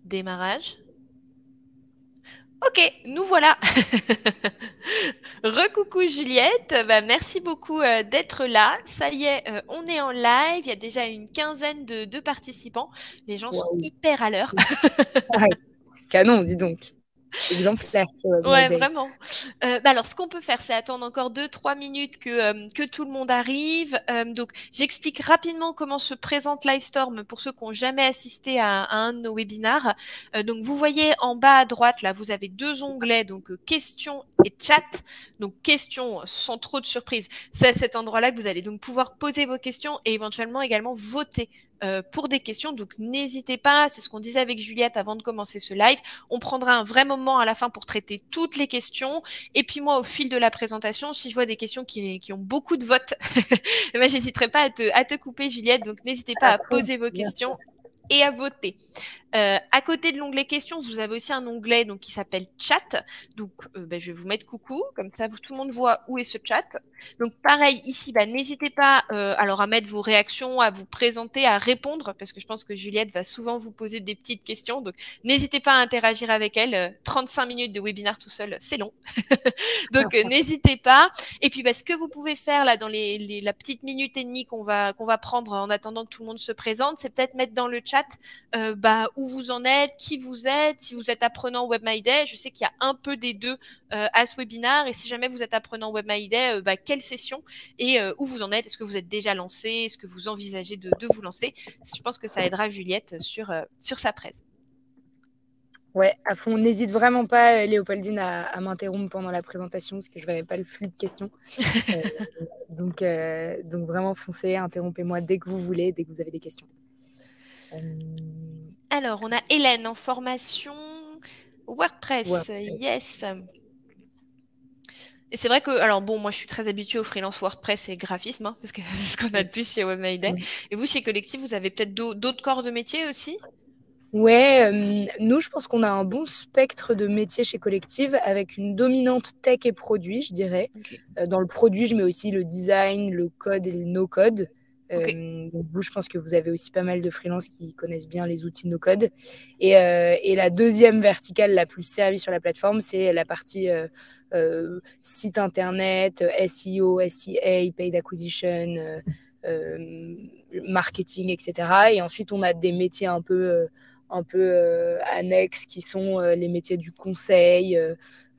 Démarrage. Ok, nous voilà. Recoucou Juliette, bah, merci beaucoup d'être là. Ça y est, on est en live. Il y a déjà une quinzaine de participants. Les gens sont Waouh. hyper à l'heure. Ah, canon, dis donc. Exemplaire sur My Ouais, Day. vraiment. Bah alors, ce qu'on peut faire, c'est attendre encore 2-3 minutes que tout le monde arrive. Donc, j'explique rapidement comment se présente Livestorm pour ceux qui n'ont jamais assisté à un de nos webinars. Donc, vous voyez en bas à droite, là, vous avez deux onglets, donc questions et chat. Donc, questions sans trop de surprise. C'est à cet endroit-là que vous allez donc pouvoir poser vos questions et éventuellement également voter pour des questions. Donc, n'hésitez pas. C'est ce qu'on disait avec Juliette avant de commencer ce live. On prendra un vrai moment à la fin pour traiter toutes les questions. Et puis moi, au fil de la présentation, si je vois des questions qui ont beaucoup de votes, ben, j'hésiterai pas à te couper, Juliette. Donc, n'hésitez pas À à fond, poser vos bien sûr. questions et à voter. À côté de l'onglet questions, vous avez aussi un onglet donc, qui s'appelle chat. Donc, ben, je vais vous mettre coucou, comme ça tout le monde voit où est ce chat. Donc, pareil, ici, ben, n'hésitez pas alors à mettre vos réactions, à vous présenter, à répondre, parce que je pense que Juliette va souvent vous poser des petites questions. Donc, n'hésitez pas à interagir avec elle. 35 minutes de webinar tout seul, c'est long. Donc, n'hésitez pas. Et puis, bah, ce que vous pouvez faire là dans la petite minute et demie qu'on va prendre en attendant que tout le monde se présente, c'est peut-être mettre dans le chat bah, où vous en êtes, qui vous êtes, si vous êtes apprenant Web My Day. Je sais qu'il y a un peu des deux à ce webinaire. Et si jamais vous êtes apprenant Web My Day, bah, quelle session et où vous en êtes. Est-ce que vous êtes déjà lancé? Est-ce que vous envisagez de vous lancer? Je pense que ça aidera Juliette sur sa presse. Ouais, à fond. N'hésite vraiment pas, Léopoldine, à m'interrompre pendant la présentation parce que je ne verrai pas le flux de questions. Euh, donc vraiment, foncez, interrompez-moi dès que vous voulez, dès que vous avez des questions. Alors, on a Hélène en formation WordPress. WordPress. Yes. Et c'est vrai que, alors bon, moi je suis très habituée au freelance WordPress et graphisme, hein, parce que c'est ce qu'on a de plus chez Web My Day. Et vous, chez Collectif, vous avez peut-être d'autres corps de métier aussi? Ouais, nous, je pense qu'on a un bon spectre de métiers chez Collective avec une dominante tech et produit, je dirais. Ok. Dans le produit, je mets aussi le design, le code et le no-code. Ok. Donc vous, je pense que vous avez aussi pas mal de freelances qui connaissent bien les outils no-code. Et la deuxième verticale la plus servie sur la plateforme, c'est la partie site internet, SEO, SEA, paid acquisition, marketing, etc. Et ensuite, on a des métiers un peu annexes qui sont les métiers du conseil.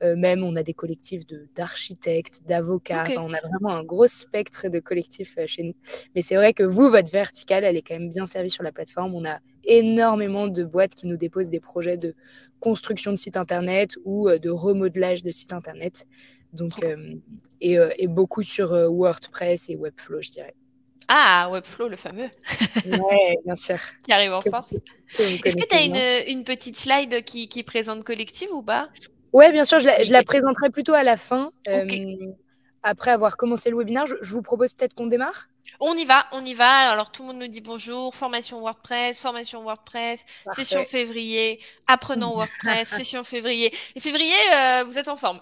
Même, on a des collectifs d'architectes, d'avocats. Ok. Enfin, on a vraiment un gros spectre de collectifs chez nous. Mais c'est vrai que vous, votre verticale, elle est quand même bien servie sur la plateforme. On a énormément de boîtes qui nous déposent des projets de construction de sites internet ou de remodelage de sites internet. Donc, Trop cool. et beaucoup sur WordPress et Webflow, je dirais. Ah, Webflow, le fameux, Ouais, bien sûr. qui arrive en Que, force. que vous Est-ce que tu connaissez bien. as une petite slide qui présente Collectif ou pas? Ouais, bien sûr, je la Nickel. présenterai plutôt à la fin. Ok. Après avoir commencé le webinaire, je vous propose peut-être qu'on démarre. On y va, on y va. Alors tout le monde nous dit bonjour, formation WordPress, session Parfait. février, apprenant WordPress, session février. Et février, vous êtes en forme.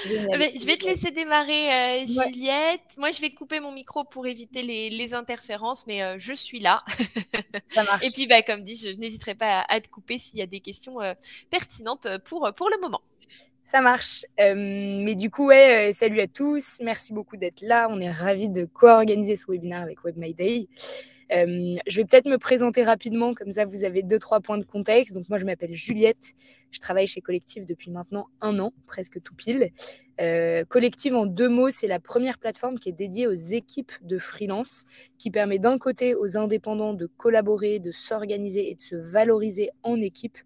Génial. Mais je vais te Génial. laisser démarrer, Ouais, Juliette. Moi, je vais couper mon micro pour éviter les interférences, mais je suis là. ça Et marche. puis, bah, comme dit, je n'hésiterai pas à te couper s'il y a des questions pertinentes pour le moment. Ça marche. Mais du coup, ouais, salut à tous. Merci beaucoup d'être là. On est ravis de co-organiser ce webinaire avec Web My Day. Je vais peut-être me présenter rapidement, comme ça vous avez 2-3 points de contexte. Donc moi, je m'appelle Juliette. Je travaille chez Collective depuis maintenant 1 an, presque tout pile. Collective, en 2 mots, c'est la première plateforme qui est dédiée aux équipes de freelance, qui permet d'un côté aux indépendants de collaborer, de s'organiser et de se valoriser en équipe,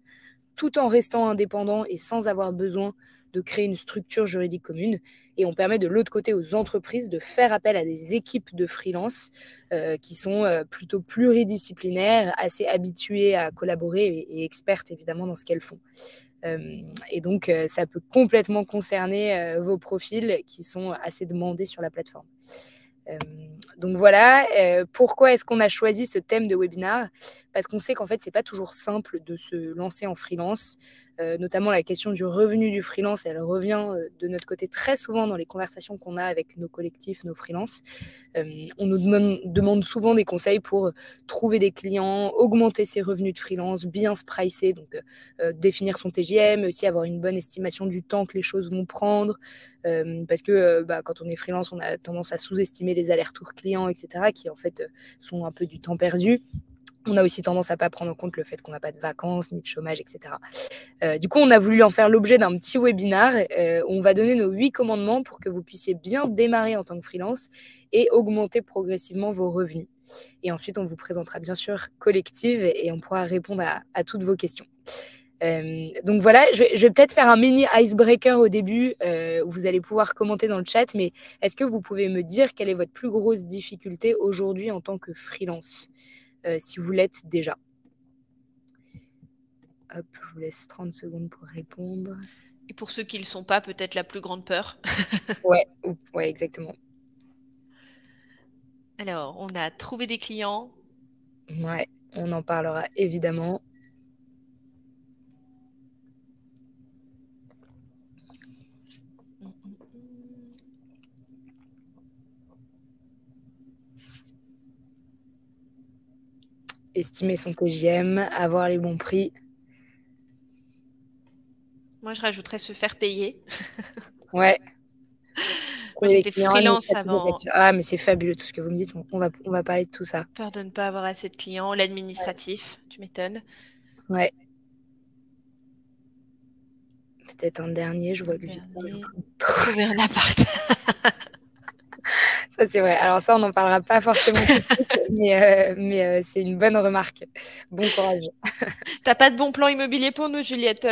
tout en restant indépendant et sans avoir besoin de créer une structure juridique commune. Et on permet de l'autre côté aux entreprises de faire appel à des équipes de freelance qui sont plutôt pluridisciplinaires, assez habituées à collaborer et expertes évidemment dans ce qu'elles font. Et donc, ça peut complètement concerner vos profils qui sont assez demandés sur la plateforme. Donc voilà, pourquoi est-ce qu'on a choisi ce thème de webinaire? Parce qu'on sait qu'en fait, c'est pas toujours simple de se lancer en freelance. notamment la question du revenu du freelance, elle revient de notre côté très souvent dans les conversations qu'on a avec nos collectifs, nos freelances. On nous demande souvent des conseils pour trouver des clients, augmenter ses revenus de freelance, bien se pricer, donc définir son TGM, aussi avoir une bonne estimation du temps que les choses vont prendre, parce que quand on est freelance, on a tendance à sous-estimer les allers-retours clients, etc., qui en fait sont un peu du temps perdu. On a aussi tendance à ne pas prendre en compte le fait qu'on n'a pas de vacances, ni de chômage, etc. Du coup, on a voulu en faire l'objet d'un petit webinaire où on va donner nos 8 commandements pour que vous puissiez bien démarrer en tant que freelance et augmenter progressivement vos revenus. Et ensuite, on vous présentera bien sûr Collective et on pourra répondre à toutes vos questions. Donc voilà, je vais peut-être faire un mini icebreaker au début où vous allez pouvoir commenter dans le chat, mais est-ce que vous pouvez me dire quelle est votre plus grosse difficulté aujourd'hui en tant que freelance, si vous l'êtes déjà? Hop, je vous laisse 30 secondes pour répondre. Et pour ceux qui ne le sont pas, peut-être la plus grande peur. Ouais, exactement. Alors, on a trouvé des clients. Ouais, on en parlera évidemment. Estimer son TGM, avoir les bons prix. Moi, je rajouterais se faire payer. Ouais. Moi, j'étais freelance avant. Ah, mais c'est fabuleux tout ce que vous me dites. On va parler de tout ça. Peur de ne pas avoir assez de clients. L'administratif, tu m'étonnes. Ouais. Peut-être un dernier, je vois que trouver un appart. Ça, c'est vrai. Alors ça, on n'en parlera pas forcément tout de suite, mais c'est une bonne remarque. Bon courage. T'as pas de bon plan immobilier pour nous, Juliette?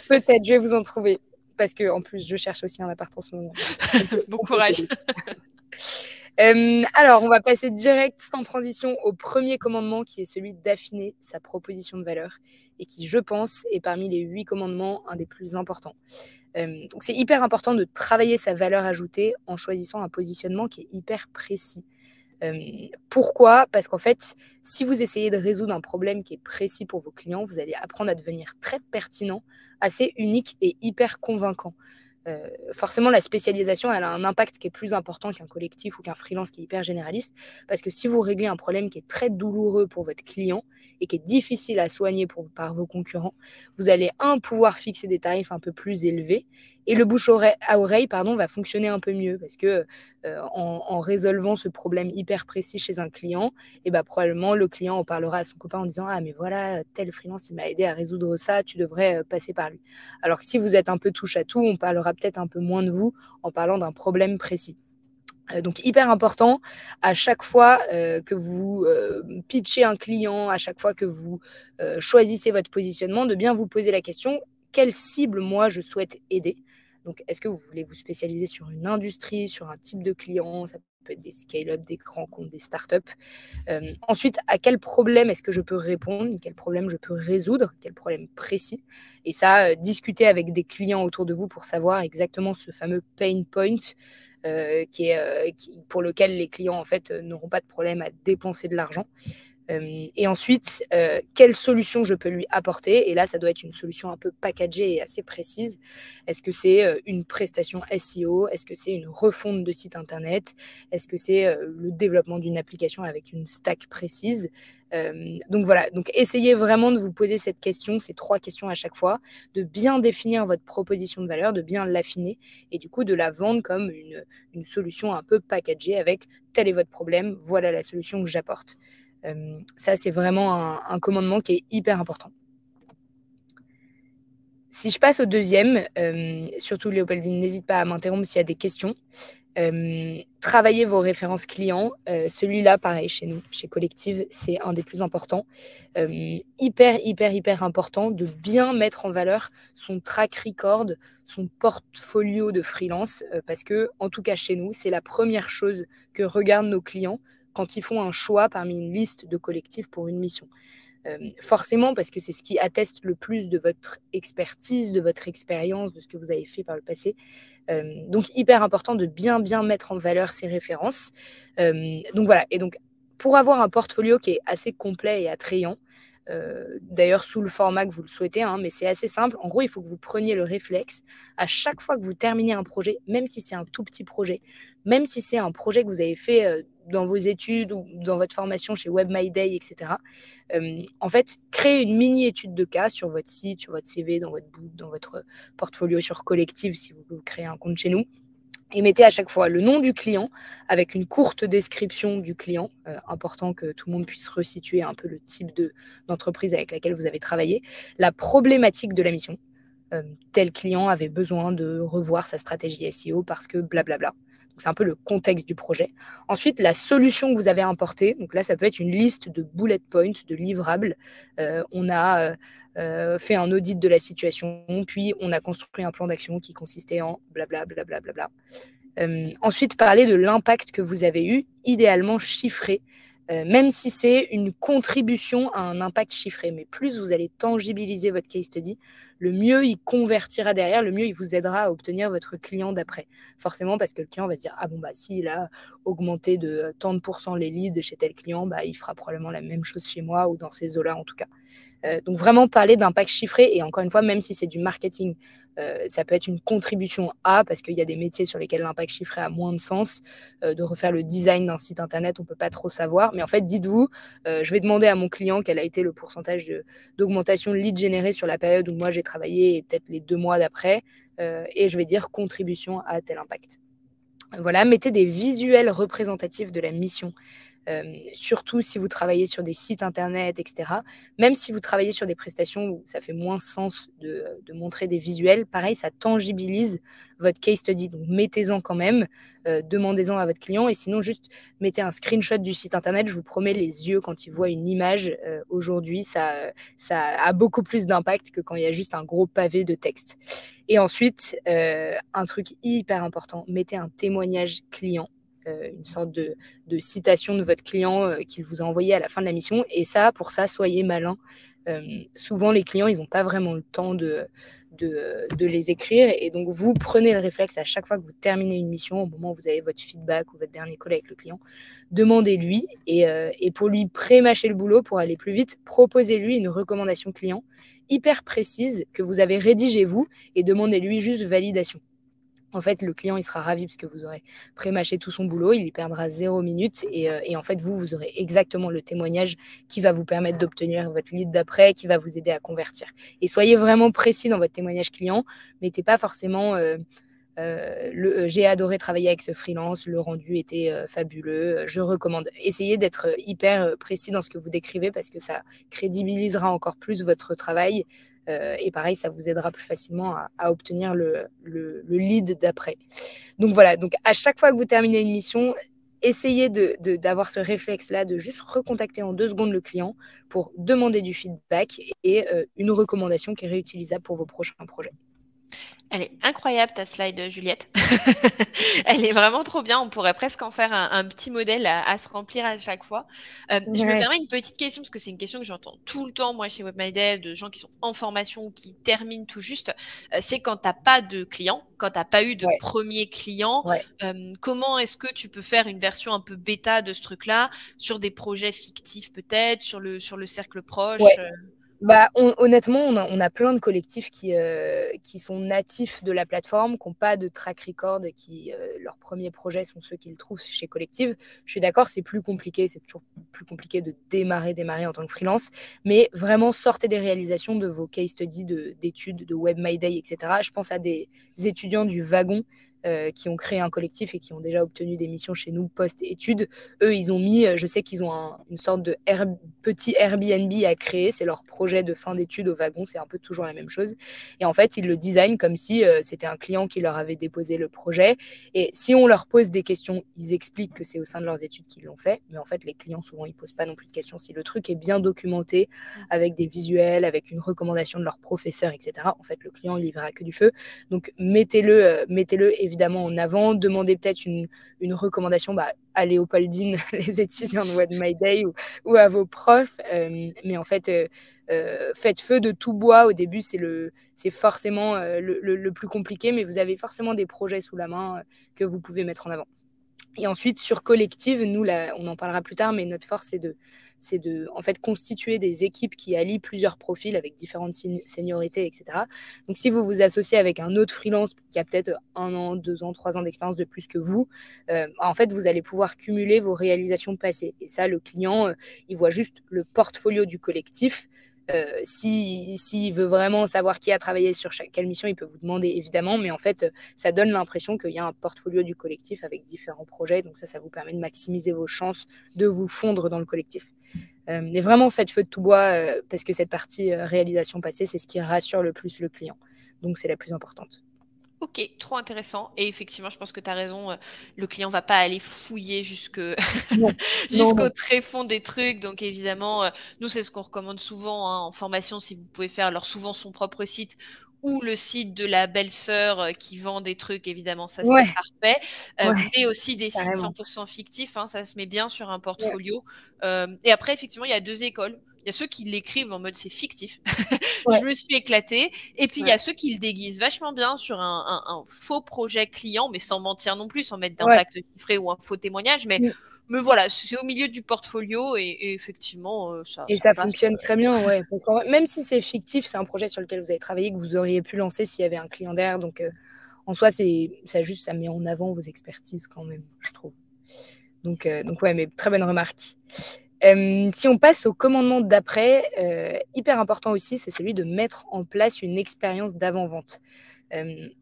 Peut-être, je vais vous en trouver. Parce que en plus, je cherche aussi un appart en ce moment. Bon courage. Alors, on va passer direct, sans transition, au premier commandement qui est celui d'affiner sa proposition de valeur et qui, je pense, est parmi les 8 commandements un des plus importants. Donc, c'est hyper important de travailler sa valeur ajoutée en choisissant un positionnement qui est hyper précis. Pourquoi? Parce qu'en fait, si vous essayez de résoudre un problème qui est précis pour vos clients, vous allez apprendre à devenir très pertinent, assez unique et hyper convaincant. Forcément, la spécialisation, elle a un impact qui est plus important qu'un collectif ou qu'un freelance qui est hyper généraliste, parce que si vous réglez un problème qui est très douloureux pour votre client et qui est difficile à soigner par vos concurrents, vous allez, pouvoir fixer des tarifs un peu plus élevés, et le bouche à oreille va fonctionner un peu mieux, parce que en résolvant ce problème hyper précis chez un client, et probablement le client en parlera à son copain en disant « Ah, mais voilà, tel freelance, il m'a aidé à résoudre ça, tu devrais passer par lui. » Alors que si vous êtes un peu touche à tout, on parlera peut-être un peu moins de vous en parlant d'un problème précis. Donc, hyper important, à chaque fois que vous pitchez un client, à chaque fois que vous choisissez votre positionnement, de bien vous poser la question « Quelle cible, moi, je souhaite aider ?» Donc, est-ce que vous voulez vous spécialiser sur une industrie, sur un type de client? Ça peut être des scale-up, des grands comptes, des startups. Ensuite, à quel problème est-ce que je peux répondre? Quel problème je peux résoudre? Quel problème précis? Et ça, discuter avec des clients autour de vous pour savoir exactement ce fameux pain point pour lequel les clients en fait n'auront pas de problème à dépenser de l'argent. Et ensuite, quelle solution je peux lui apporter? Et là, ça doit être une solution un peu packagée et assez précise. Est-ce que c'est une prestation SEO? Est-ce que c'est une refonte de site internet? Est-ce que c'est le développement d'une application avec une stack précise? Donc voilà, donc essayez vraiment de vous poser cette question, ces 3 questions à chaque fois, de bien définir votre proposition de valeur, de bien l'affiner et du coup de la vendre comme une solution un peu packagée avec tel est votre problème, voilà la solution que j'apporte. Ça, c'est vraiment un commandement qui est hyper important. Si je passe au deuxième, surtout Léopoldine, n'hésite pas à m'interrompre s'il y a des questions. Travaillez vos références clients. Celui-là, pareil, chez nous, chez Collective, c'est un des plus importants. Hyper important de bien mettre en valeur son track record, son portfolio de freelance, parce que, en tout cas chez nous, c'est la première chose que regardent nos clients quand ils font un choix parmi une liste de collectifs pour une mission. Forcément, parce que c'est ce qui atteste le plus de votre expertise, de votre expérience, de ce que vous avez fait par le passé. Donc, hyper important de bien mettre en valeur ces références. Donc, voilà. Et donc, pour avoir un portfolio qui est assez complet et attrayant, d'ailleurs sous le format que vous le souhaitez, hein, mais c'est assez simple. En gros, il faut que vous preniez le réflexe à chaque fois que vous terminez un projet, même si c'est un tout petit projet, même si c'est un projet que vous avez fait dans vos études ou dans votre formation chez Web My Day, etc. En fait, créez une mini-étude de cas sur votre site, sur votre CV, dans votre portfolio sur Collective, si vous créez un compte chez nous. Et mettez à chaque fois le nom du client avec une courte description du client, important que tout le monde puisse resituer un peu le type d'entreprise avec laquelle vous avez travaillé, la problématique de la mission. Tel client avait besoin de revoir sa stratégie SEO parce que blablabla. Donc, c'est un peu le contexte du projet. Ensuite, la solution que vous avez importée. Donc là, ça peut être une liste de bullet points, de livrables. On a fait un audit de la situation, puis on a construit un plan d'action qui consistait en blablabla. Ensuite, parler de l'impact que vous avez eu, idéalement chiffré, même si c'est une contribution à un impact chiffré. Mais plus vous allez tangibiliser votre case study, le mieux il convertira derrière, le mieux il vous aidera à obtenir votre client d'après. Forcément, parce que le client va se dire « Ah bon, bah s'il a augmenté de tant de pourcents les leads chez tel client, bah, il fera probablement la même chose chez moi ou dans ces eaux-là en tout cas. » Donc vraiment parler d'impact chiffré, et encore une fois, même si c'est du marketing, ça peut être une contribution à, parce qu'il y a des métiers sur lesquels l'impact chiffré a moins de sens. De refaire le design d'un site internet, on ne peut pas trop savoir, mais en fait dites-vous, je vais demander à mon client quel a été le pourcentage d'augmentation de leads générés sur la période où moi j'ai travaillé et peut-être les 2 mois d'après, et je vais dire contribution à tel impact. Voilà, mettez des visuels représentatifs de la mission. Surtout si vous travaillez sur des sites internet, etc. Même si vous travaillez sur des prestations où ça fait moins sens de montrer des visuels, pareil, ça tangibilise votre case study. Donc, mettez-en quand même, demandez-en à votre client, et sinon, juste mettez un screenshot du site internet. Je vous promets, les yeux, quand ils voient une image, aujourd'hui, ça a beaucoup plus d'impact que quand il y a juste un gros pavé de texte. Et ensuite, un truc hyper important, mettez un témoignage client. Une sorte de citation de votre client qu'il vous a envoyé à la fin de la mission. Et ça, pour ça, soyez malin. Souvent, les clients, ils n'ont pas vraiment le temps de les écrire. Et donc, vous prenez le réflexe à chaque fois que vous terminez une mission, au moment où vous avez votre feedback ou votre dernier call avec le client, demandez-lui. Et pour lui pré-mâcher le boulot, pour aller plus vite, proposez-lui une recommandation client hyper précise que vous avez rédigée vous, et demandez-lui juste validation. En fait, le client, il sera ravi parce que vous aurez pré-mâché tout son boulot, il y perdra 0 minute, et en fait, vous aurez exactement le témoignage qui va vous permettre d'obtenir votre lead d'après, qui va vous aider à convertir. Et soyez vraiment précis dans votre témoignage client, mettez pas forcément j'ai adoré travailler avec ce freelance, le rendu était fabuleux, je recommande. Essayez d'être hyper précis dans ce que vous décrivez, parce que ça crédibilisera encore plus votre travail. Et pareil, ça vous aidera plus facilement à obtenir le lead d'après. Donc voilà, donc à chaque fois que vous terminez une mission, essayez d'avoir ce réflexe-là, de juste recontacter en 2 secondes le client pour demander du feedback et une recommandation qui est réutilisable pour vos prochains projets. Elle est incroyable, ta slide, Juliette. Elle est vraiment trop bien. On pourrait presque en faire un petit modèle à se remplir à chaque fois. Je me permets une petite question, parce que c'est une question que j'entends tout le temps, moi, chez Web My Day, de gens qui sont en formation ou qui terminent tout juste. C'est quand tu n'as pas de client, quand tu n'as pas eu de premier client. Comment est-ce que tu peux faire une version un peu bêta de ce truc-là, sur des projets fictifs peut-être, sur le cercle proche Bah, honnêtement, on a plein de collectifs qui sont natifs de la plateforme, qui n'ont pas de track record, qui leurs premiers projets sont ceux qu'ils trouvent chez Collective. Je suis d'accord, c'est plus compliqué, c'est toujours plus compliqué de démarrer en tant que freelance, mais vraiment sortez des réalisations de vos case studies d'études, de Web My Day, etc. Je pense à des étudiants du wagon qui ont créé un collectif et qui ont déjà obtenu des missions chez nous post-études. Eux, ils ont mis, je sais qu'ils ont une sorte de petit Airbnb à créer, c'est leur projet de fin d'études au wagon, c'est un peu toujours la même chose. Et en fait, ils le designent comme si c'était un client qui leur avait déposé le projet. Et si on leur pose des questions, ils expliquent que c'est au sein de leurs études qu'ils l'ont fait. Mais en fait, les clients, souvent, ils posent pas non plus de questions. Si le truc est bien documenté, avec des visuels, avec une recommandation de leur professeur, etc., en fait, le client, il y verra que du feu. Donc, mettez-le évidemment en avant, demandez peut-être une recommandation à Léopoldine, les étudiants de Web My Day, ou à vos profs, mais en fait, faites feu de tout bois. Au début, c'est forcément le plus compliqué, mais vous avez forcément des projets sous la main que vous pouvez mettre en avant. Et ensuite, sur collective, nous, là, on en parlera plus tard, mais notre force, c'est de en fait, constituer des équipes qui allient plusieurs profils avec différentes seniorités, etc. Donc, si vous vous associez avec un autre freelance qui a peut-être 1 an, 2 ans, 3 ans d'expérience de plus que vous, en fait, vous allez pouvoir cumuler vos réalisations passées. Et ça, le client, il voit juste le portfolio du collectif. S'il veut vraiment savoir qui a travaillé sur quelle mission, il peut vous demander évidemment, mais en fait, ça donne l'impression qu'il y a un portfolio du collectif avec différents projets, donc ça vous permet de maximiser vos chances de vous fondre dans le collectif. Mais vraiment, faites feu de tout bois, parce que cette partie réalisation passée, c'est ce qui rassure le plus le client, donc c'est la plus importante. Ok, trop intéressant. Et effectivement, je pense que tu as raison. Le client va pas aller fouiller jusqu'au tréfond des trucs. Donc évidemment, nous, c'est ce qu'on recommande souvent en formation. Si vous pouvez faire alors souvent son propre site ou le site de la belle-sœur qui vend des trucs, évidemment, ça c'est parfait. Mais aussi des sites 100% fictifs, ça se met bien sur un portfolio. Et après, effectivement, il y a 2 écoles. Il y a ceux qui l'écrivent en mode c'est fictif. Je me suis éclatée. Et puis, il y a ceux qui le déguisent vachement bien sur un faux projet client, mais sans mentir non plus, sans mettre d'impact chiffré ou un faux témoignage. Mais voilà, c'est au milieu du portfolio et effectivement, ça passe. Fonctionne très bien, parce même si c'est fictif, c'est un projet sur lequel vous avez travaillé, que vous auriez pu lancer s'il y avait un client derrière. Donc, en soi, ça met en avant vos expertises quand même, je trouve. Donc mais très bonne remarque. Si on passe au commandement d'après, hyper important aussi, c'est celui de mettre en place une expérience d'avant-vente.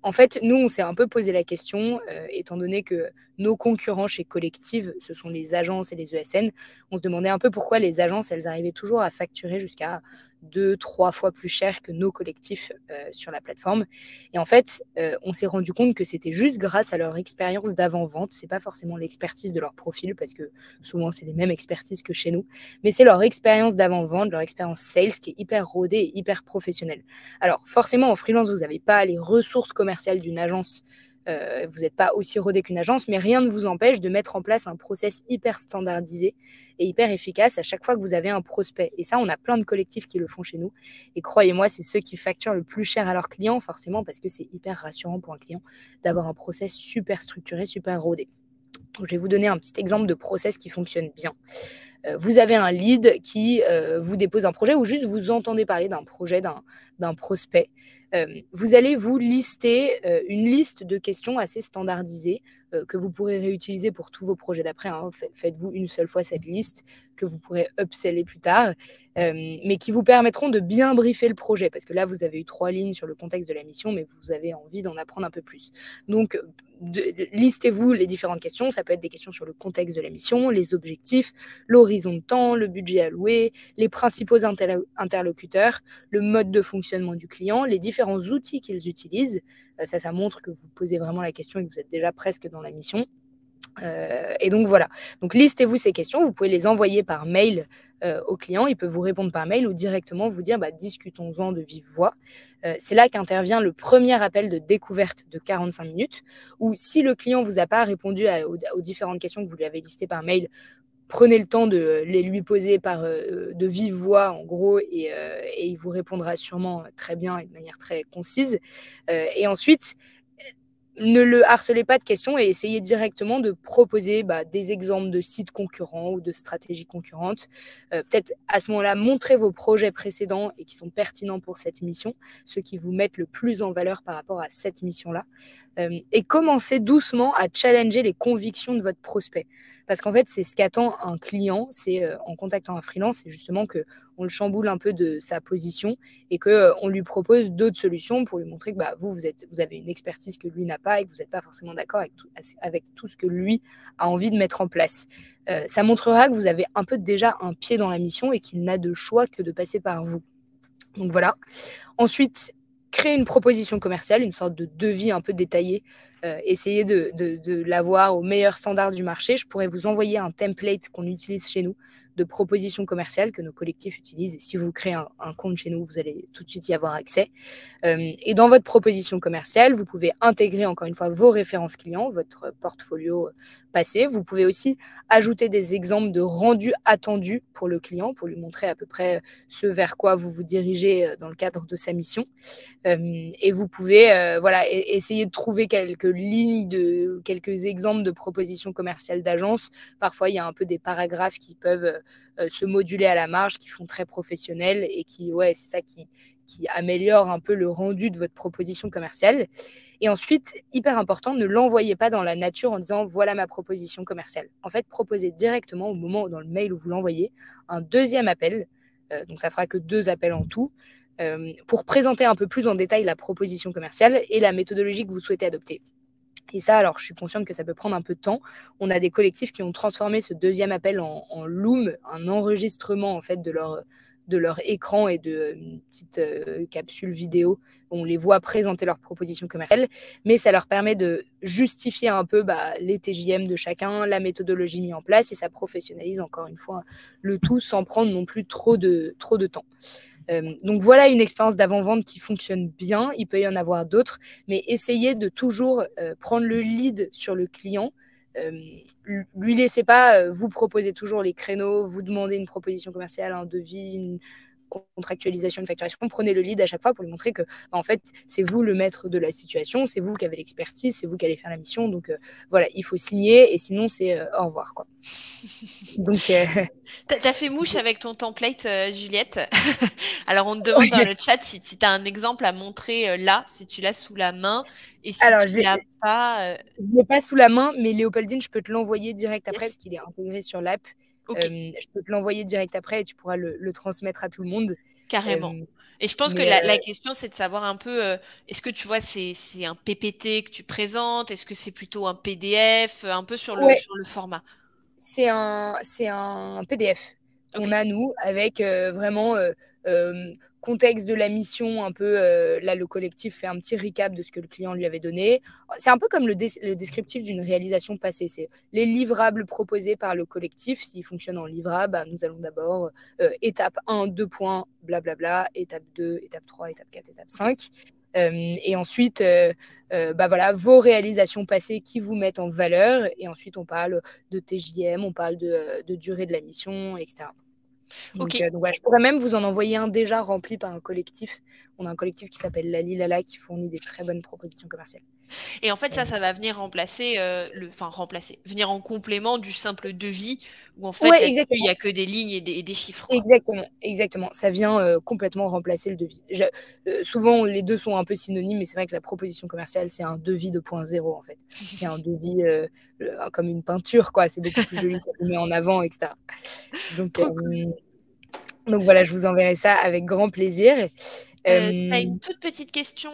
En fait, nous, on s'est un peu posé la question, étant donné que nos concurrents chez Collective, ce sont les agences et les ESN, on se demandait un peu pourquoi les agences, elles arrivaient toujours à facturer jusqu'à 2-3 fois plus cher que nos collectifs sur la plateforme. Et en fait, on s'est rendu compte que c'était juste grâce à leur expérience d'avant-vente. C'est pas forcément l'expertise de leur profil, parce que souvent, c'est les mêmes expertises que chez nous, mais c'est leur expérience d'avant-vente, leur expérience sales qui est hyper rodée et hyper professionnelle. Alors, forcément, en freelance, vous n'avez pas les ressources commerciales d'une agence. Vous n'êtes pas aussi rodé qu'une agence, mais rien ne vous empêche de mettre en place un process hyper standardisé et hyper efficace à chaque fois que vous avez un prospect. Et ça, on a plein de collectifs qui le font chez nous. Et croyez-moi, c'est ceux qui facturent le plus cher à leurs clients, forcément, parce que c'est hyper rassurant pour un client d'avoir un process super structuré, super rodé. Donc, je vais vous donner un petit exemple de process qui fonctionne bien. Vous avez un lead qui vous dépose un projet, ou juste vous entendez parler d'un projet d'un prospect. Vous allez vous lister une liste de questions assez standardisées que vous pourrez réutiliser pour tous vos projets d'après. Faites-vous une seule fois cette liste que vous pourrez upseller plus tard, mais qui vous permettront de bien briefer le projet, parce que là, vous avez eu 3 lignes sur le contexte de la mission, mais vous avez envie d'en apprendre un peu plus. Donc, listez-vous les différentes questions. Ça peut être des questions sur le contexte de la mission, les objectifs, l'horizon de temps, le budget alloué, les principaux interlocuteurs, le mode de fonctionnement du client, les différents outils qu'ils utilisent. Ça montre que vous posez vraiment la question et que vous êtes déjà presque dans la mission. Et donc voilà. Donc listez-vous ces questions. Vous pouvez les envoyer par mail au client. Il peut vous répondre par mail ou directement vous dire discutons-en de vive voix. C'est là qu'intervient le premier appel de découverte de 45 minutes, où si le client ne vous a pas répondu aux différentes questions que vous lui avez listées par mail, prenez le temps de les lui poser de vive voix, en gros, et il vous répondra sûrement très bien et de manière très concise. Et ensuite, ne le harcelez pas de questions et essayez directement de proposer des exemples de sites concurrents ou de stratégies concurrentes. Peut-être à ce moment-là, montrez vos projets précédents et qui sont pertinents pour cette mission, ceux qui vous mettent le plus en valeur par rapport à cette mission-là. Et commencez doucement à challenger les convictions de votre prospect. Parce qu'en fait, c'est ce qu'attend un client, c'est en contactant un freelance, c'est justement qu'on le chamboule un peu de sa position et qu'on lui propose d'autres solutions pour lui montrer que vous avez une expertise que lui n'a pas et que vous n'êtes pas forcément d'accord avec tout ce que lui a envie de mettre en place. Ça montrera que vous avez un peu déjà un pied dans la mission et qu'il n'a de choix que de passer par vous. Donc voilà. Ensuite, créer une proposition commerciale, une sorte de devis un peu détaillé. Essayez de l'avoir au meilleur standard du marché. Je pourrais vous envoyer un template qu'on utilise chez nous de propositions commerciales que nos collectifs utilisent. Et si vous créez un compte chez nous, vous allez tout de suite y avoir accès. Et dans votre proposition commerciale, vous pouvez intégrer encore une fois vos références clients, votre portfolio passé. Vous pouvez aussi ajouter des exemples de rendus attendus pour le client, pour lui montrer à peu près ce vers quoi vous vous dirigez dans le cadre de sa mission. Et vous pouvez essayer de trouver quelques quelques exemples de propositions commerciales d'agence. Parfois, il y a un peu des paragraphes qui peuvent se moduler à la marge, qui font très professionnel et c'est ça qui améliore un peu le rendu de votre proposition commerciale. Et ensuite, hyper important, ne l'envoyez pas dans la nature en disant « voilà ma proposition commerciale ». En fait, proposez directement au moment dans le mail où vous l'envoyez un deuxième appel. Donc, ça fera que 2 appels en tout pour présenter un peu plus en détail la proposition commerciale et la méthodologie que vous souhaitez adopter. Et ça, alors, je suis consciente que ça peut prendre un peu de temps. On a des collectifs qui ont transformé ce deuxième appel en Loom, un enregistrement en fait de leur écran et de une petite capsule vidéo où on les voit présenter leur proposition commerciale, mais ça leur permet de justifier un peu les TJM de chacun, la méthodologie mise en place, et ça professionnalise encore une fois le tout sans prendre non plus trop de temps. Donc voilà une expérience d'avant-vente qui fonctionne bien. Il peut y en avoir d'autres, mais essayez de toujours prendre le lead sur le client. Lui laissez pas vous proposer toujours les créneaux, vous demandez une proposition commerciale, un devis, une contractualisation, une facturation. Prenez le lead à chaque fois pour lui montrer que en fait c'est vous le maître de la situation, c'est vous qui avez l'expertise, c'est vous qui allez faire la mission. Donc voilà, il faut signer et sinon c'est au revoir quoi. Donc t'as fait mouche avec ton template, Juliette. Alors on te demande dans le chat si tu as un exemple à montrer là, si tu l'as sous la main, et si alors, tu l'as pas. Je ne l'ai pas sous la main, mais Léopoldine, je peux te l'envoyer direct après parce qu'il est intégré sur l'app. Okay. Je peux te l'envoyer direct après et tu pourras le transmettre à tout le monde. Carrément. Et je pense que la question, c'est de savoir un peu, est-ce que tu vois, c'est un PPT que tu présentes? Est-ce que c'est plutôt un PDF? Un peu sur le format. C'est un PDF qu'on a, nous, avec vraiment contexte de la mission, un peu, là, le collectif fait un petit recap de ce que le client lui avait donné. C'est un peu comme le descriptif d'une réalisation passée. C'est les livrables proposés par le collectif. S'ils fonctionnent en livrable, nous allons d'abord étape 1, 2 points, blablabla, étape 2, étape 3, étape 4, étape 5. Et ensuite, vos réalisations passées qui vous mettent en valeur. Et ensuite, on parle de TJM, on parle de durée de la mission, etc. Donc, je pourrais même vous en envoyer un déjà rempli par un collectif. On a un collectif qui s'appelle Lali Lala qui fournit des très bonnes propositions commerciales. Et en fait, ça va venir venir en complément du simple devis, où en fait, il n'y a que des lignes et des chiffres. Quoi. Exactement. Ça vient complètement remplacer le devis. Souvent, les deux sont un peu synonymes, mais c'est vrai que la proposition commerciale, c'est un devis 2.0 en fait. C'est un devis comme une peinture, quoi. C'est beaucoup plus joli, ça vous met en avant, etc. Donc voilà, je vous enverrai ça avec grand plaisir. T'as une toute petite question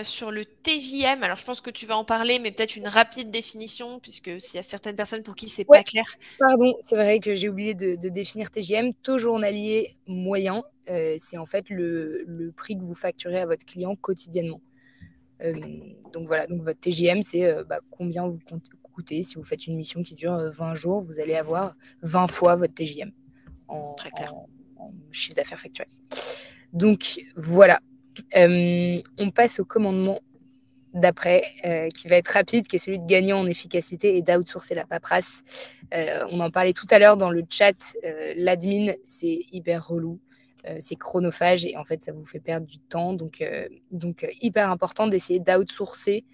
sur le TJM. Alors, je pense que tu vas en parler, mais peut-être une rapide définition, puisque s'il y a certaines personnes pour qui c'est pas clair. Pardon, c'est vrai que j'ai oublié de définir TJM. Taux journalier moyen, c'est en fait le prix que vous facturez à votre client quotidiennement. Donc voilà, donc votre TJM, c'est combien vous coûtez. Si vous faites une mission qui dure 20 jours, vous allez avoir 20 fois votre TJM en chiffre d'affaires facturé. Donc voilà, on passe au commandement d'après, qui va être rapide, qui est celui de gagner en efficacité et d'outsourcer la paperasse. On en parlait tout à l'heure dans le chat, l'admin, c'est hyper relou, c'est chronophage et en fait, ça vous fait perdre du temps. Donc hyper important d'essayer d'outsourcer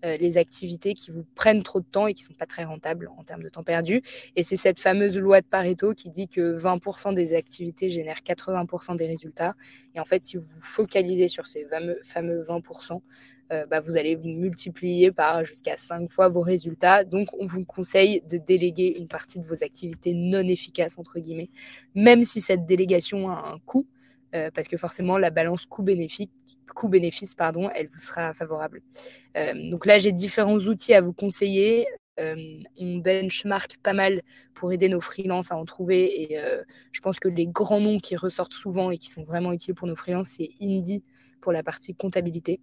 les activités qui vous prennent trop de temps et qui ne sont pas très rentables en termes de temps perdu. Et c'est cette fameuse loi de Pareto qui dit que 20% des activités génèrent 80% des résultats. Et en fait, si vous vous focalisez sur ces fameux 20%, vous allez vous multiplier par jusqu'à 5 fois vos résultats. Donc, on vous conseille de déléguer une partie de vos activités non efficaces, entre guillemets, même si cette délégation a un coût. Parce que forcément, la balance coût-bénéfice, elle vous sera favorable. Donc là, j'ai différents outils à vous conseiller. On benchmark pas mal pour aider nos freelances à en trouver. Et je pense que les grands noms qui ressortent souvent et qui sont vraiment utiles pour nos freelances, c'est Indy pour la partie comptabilité.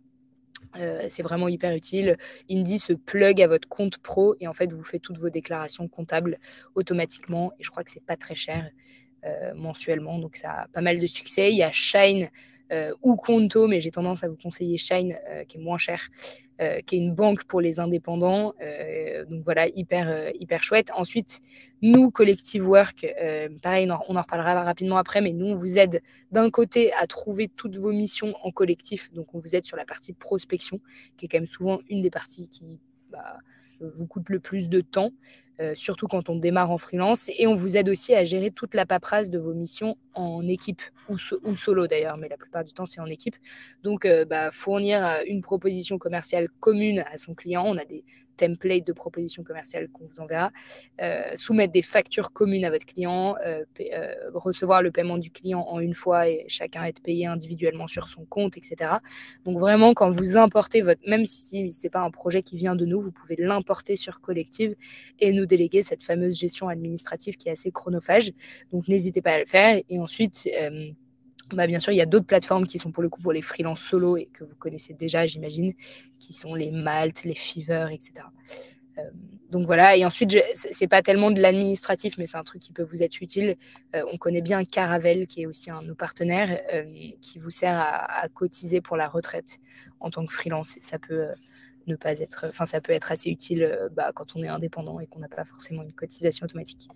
C'est vraiment hyper utile. Indy se plug à votre compte pro et en fait, vous faites toutes vos déclarations comptables automatiquement. Et je crois que c'est pas très cher mensuellement, donc ça a pas mal de succès. Il y a Shine ou Conto, mais j'ai tendance à vous conseiller Shine qui est moins cher, qui est une banque pour les indépendants. Donc voilà, hyper chouette. Ensuite, nous, Collective Work, pareil, on en reparlera rapidement après, mais nous, on vous aide d'un côté à trouver toutes vos missions en collectif. Donc on vous aide sur la partie prospection, qui est quand même souvent une des parties qui vous coûte le plus de temps. Surtout quand on démarre en freelance. Et on vous aide aussi à gérer toute la paperasse de vos missions en équipe ou solo d'ailleurs, mais la plupart du temps, c'est en équipe. Donc, fournir une proposition commerciale commune à son client. On a des templates de propositions commerciales qu'on vous enverra. Soumettre des factures communes à votre client, recevoir le paiement du client en une fois et chacun être payé individuellement sur son compte, etc. Donc vraiment, quand vous importez même si ce n'est pas un projet qui vient de nous, vous pouvez l'importer sur Collective et nous déléguer cette fameuse gestion administrative qui est assez chronophage. Donc n'hésitez pas à le faire. Et ensuite, bien sûr, il y a d'autres plateformes qui sont pour le coup pour les freelances solo et que vous connaissez déjà, j'imagine, qui sont les Malte, les Fiverr, etc. Donc voilà, et ensuite, c'est pas tellement de l'administratif, mais c'est un truc qui peut vous être utile. On connaît bien Caravel, qui est aussi un de nos partenaires, qui vous sert à cotiser pour la retraite en tant que freelance. Ça peut ça peut être assez utile quand on est indépendant et qu'on n'a pas forcément une cotisation automatique.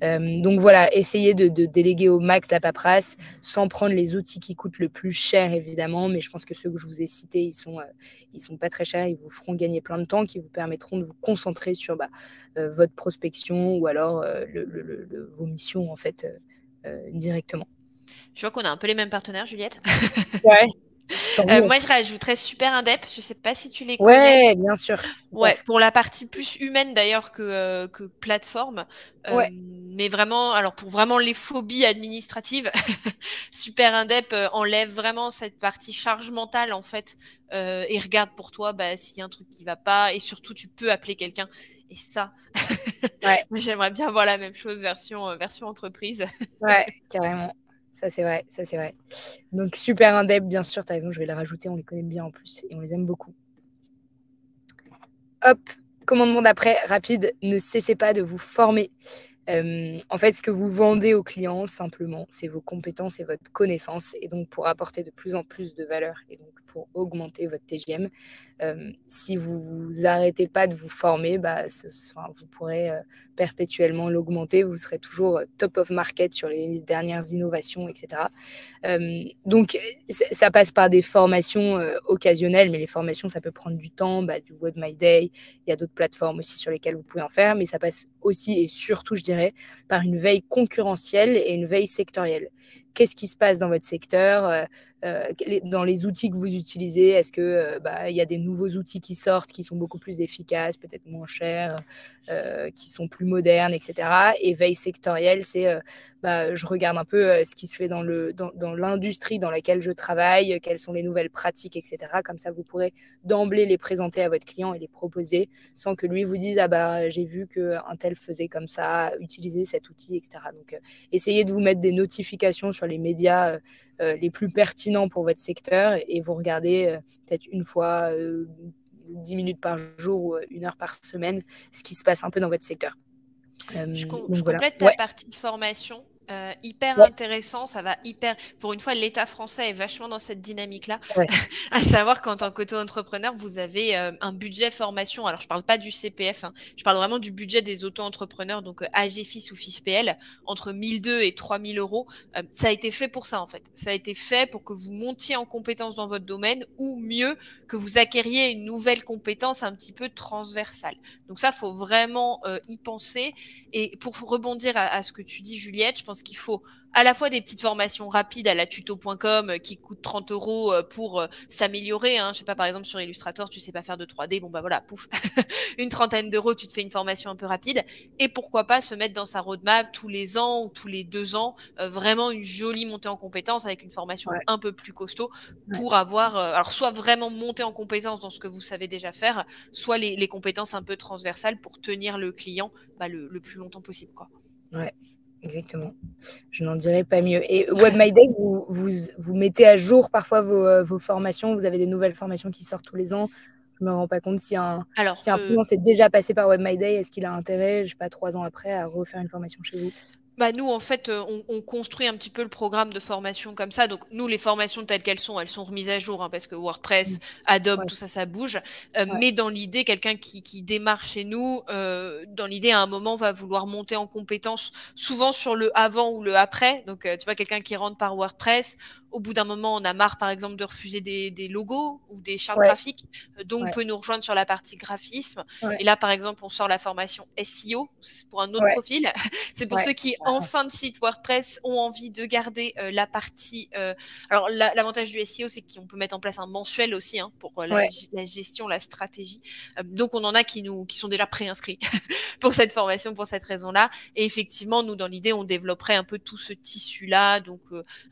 Donc voilà, essayez de déléguer au max la paperasse sans prendre les outils qui coûtent le plus cher, évidemment. Mais je pense que ceux que je vous ai cités, ils sont pas très chers. Ils vous feront gagner plein de temps, qui vous permettront de vous concentrer sur votre prospection ou alors vos missions, en fait, directement. Je vois qu'on a un peu les mêmes partenaires, Juliette. Ouais. Moi, je rajouterais Super Indep. Je sais pas si tu les connais. Ouais, bien sûr. Ouais, pour la partie plus humaine d'ailleurs que plateforme. Ouais. Mais vraiment, alors pour vraiment les phobies administratives, Super Indep enlève vraiment cette partie charge mentale en fait et regarde pour toi s'il y a un truc qui va pas et surtout tu peux appeler quelqu'un. Et ça, Ouais. j'aimerais bien voir la même chose version entreprise. Ouais, carrément. Ça, c'est vrai. Donc, Super Indep, bien sûr, tu as raison, je vais les rajouter. On les connaît bien en plus et on les aime beaucoup. Hop, commandement d'après, rapide, ne cessez pas de vous former. En fait, ce que vous vendez aux clients, simplement, c'est vos compétences et votre connaissance. Et donc, pour apporter de plus en plus de valeur et donc pour augmenter votre TGM, si vous n'arrêtez pas de vous former, vous pourrez perpétuellement l'augmenter. Vous serez toujours top of market sur les dernières innovations, etc. Donc, ça passe par des formations occasionnelles, mais les formations, ça peut prendre du temps, du Web My Day. Il y a d'autres plateformes aussi sur lesquelles vous pouvez en faire, mais ça passe aussi et surtout, je dirais, par une veille concurrentielle et une veille sectorielle. Qu'est-ce qui se passe dans votre secteur dans les outils que vous utilisez? Est-ce que y a des nouveaux outils qui sortent, qui sont beaucoup plus efficaces, peut-être moins chers, qui sont plus modernes, etc. Et veille sectorielle, c'est je regarde un peu ce qui se fait dans l'industrie dans laquelle je travaille, quelles sont les nouvelles pratiques, etc. Comme ça, vous pourrez d'emblée les présenter à votre client et les proposer sans que lui vous dise j'ai vu qu'un tel faisait comme ça, utilisez cet outil, etc. Donc, essayez de vous mettre des notifications sur les médias les plus pertinents pour votre secteur et vous regardez peut-être une fois 10 minutes par jour ou 1 heure par semaine ce qui se passe un peu dans votre secteur. Je voilà. complète ta partie formation. Hyper intéressant, ça va hyper. Pour une fois, l'État français est vachement dans cette dynamique-là. Ouais. À savoir qu'en tant qu'auto-entrepreneur, vous avez un budget formation. Alors, je parle pas du CPF, hein. Je parle vraiment du budget des auto-entrepreneurs, donc AGFIS ou FISPL, entre 1002 et 3000 euros. Ça a été fait pour ça, en fait. Ça a été fait pour que vous montiez en compétence dans votre domaine ou mieux, que vous acquériez une nouvelle compétence un petit peu transversale. Donc ça, faut vraiment y penser. Et pour rebondir à ce que tu dis, Juliette, je pense qu'il faut à la fois des petites formations rapides à la tuto.com qui coûtent 30 euros pour s'améliorer. Je sais pas, par exemple, sur Illustrator, tu sais pas faire de 3D. Bon, voilà, pouf, une trentaine d'euros, tu te fais une formation un peu rapide. Et pourquoi pas se mettre dans sa roadmap tous les ans ou tous les 2 ans, vraiment une jolie montée en compétences avec une formation un peu plus costaud pour avoir, alors soit vraiment monter en compétences dans ce que vous savez déjà faire, soit les compétences un peu transversales pour tenir le client le plus longtemps possible, quoi. Ouais. exactement. Je n'en dirais pas mieux. Et Web My Day, vous mettez à jour parfois vos formations. Vous avez des nouvelles formations qui sortent tous les ans. Je ne me rends pas compte si un freelance est déjà passé par Web My Day, est-ce qu'il a intérêt, je sais pas, 3 ans après, à refaire une formation chez vous? Nous, en fait, on construit un petit peu le programme de formation comme ça. Donc, nous, les formations telles qu'elles sont remises à jour, hein, parce que WordPress, Adobe, tout ça, ça bouge. Mais dans l'idée, quelqu'un qui démarre chez nous, dans l'idée, à un moment, va vouloir monter en compétence, souvent sur le avant ou le après. Donc, tu vois, quelqu'un qui rentre par WordPress, au bout d'un moment, on a marre, par exemple, de refuser des logos ou des chartes graphiques. Donc, on peut nous rejoindre sur la partie graphisme. Et là, par exemple, on sort la formation SEO. C'est pour un autre profil. C'est pour ceux qui, en fin de site WordPress, ont envie de garder la partie... alors, l'avantage du SEO, c'est qu'on peut mettre en place un mensuel aussi pour la gestion, la stratégie. Donc, on en a qui sont déjà préinscrits pour cette formation, pour cette raison-là. Et effectivement, nous, dans l'idée, on développerait un peu tout ce tissu-là, donc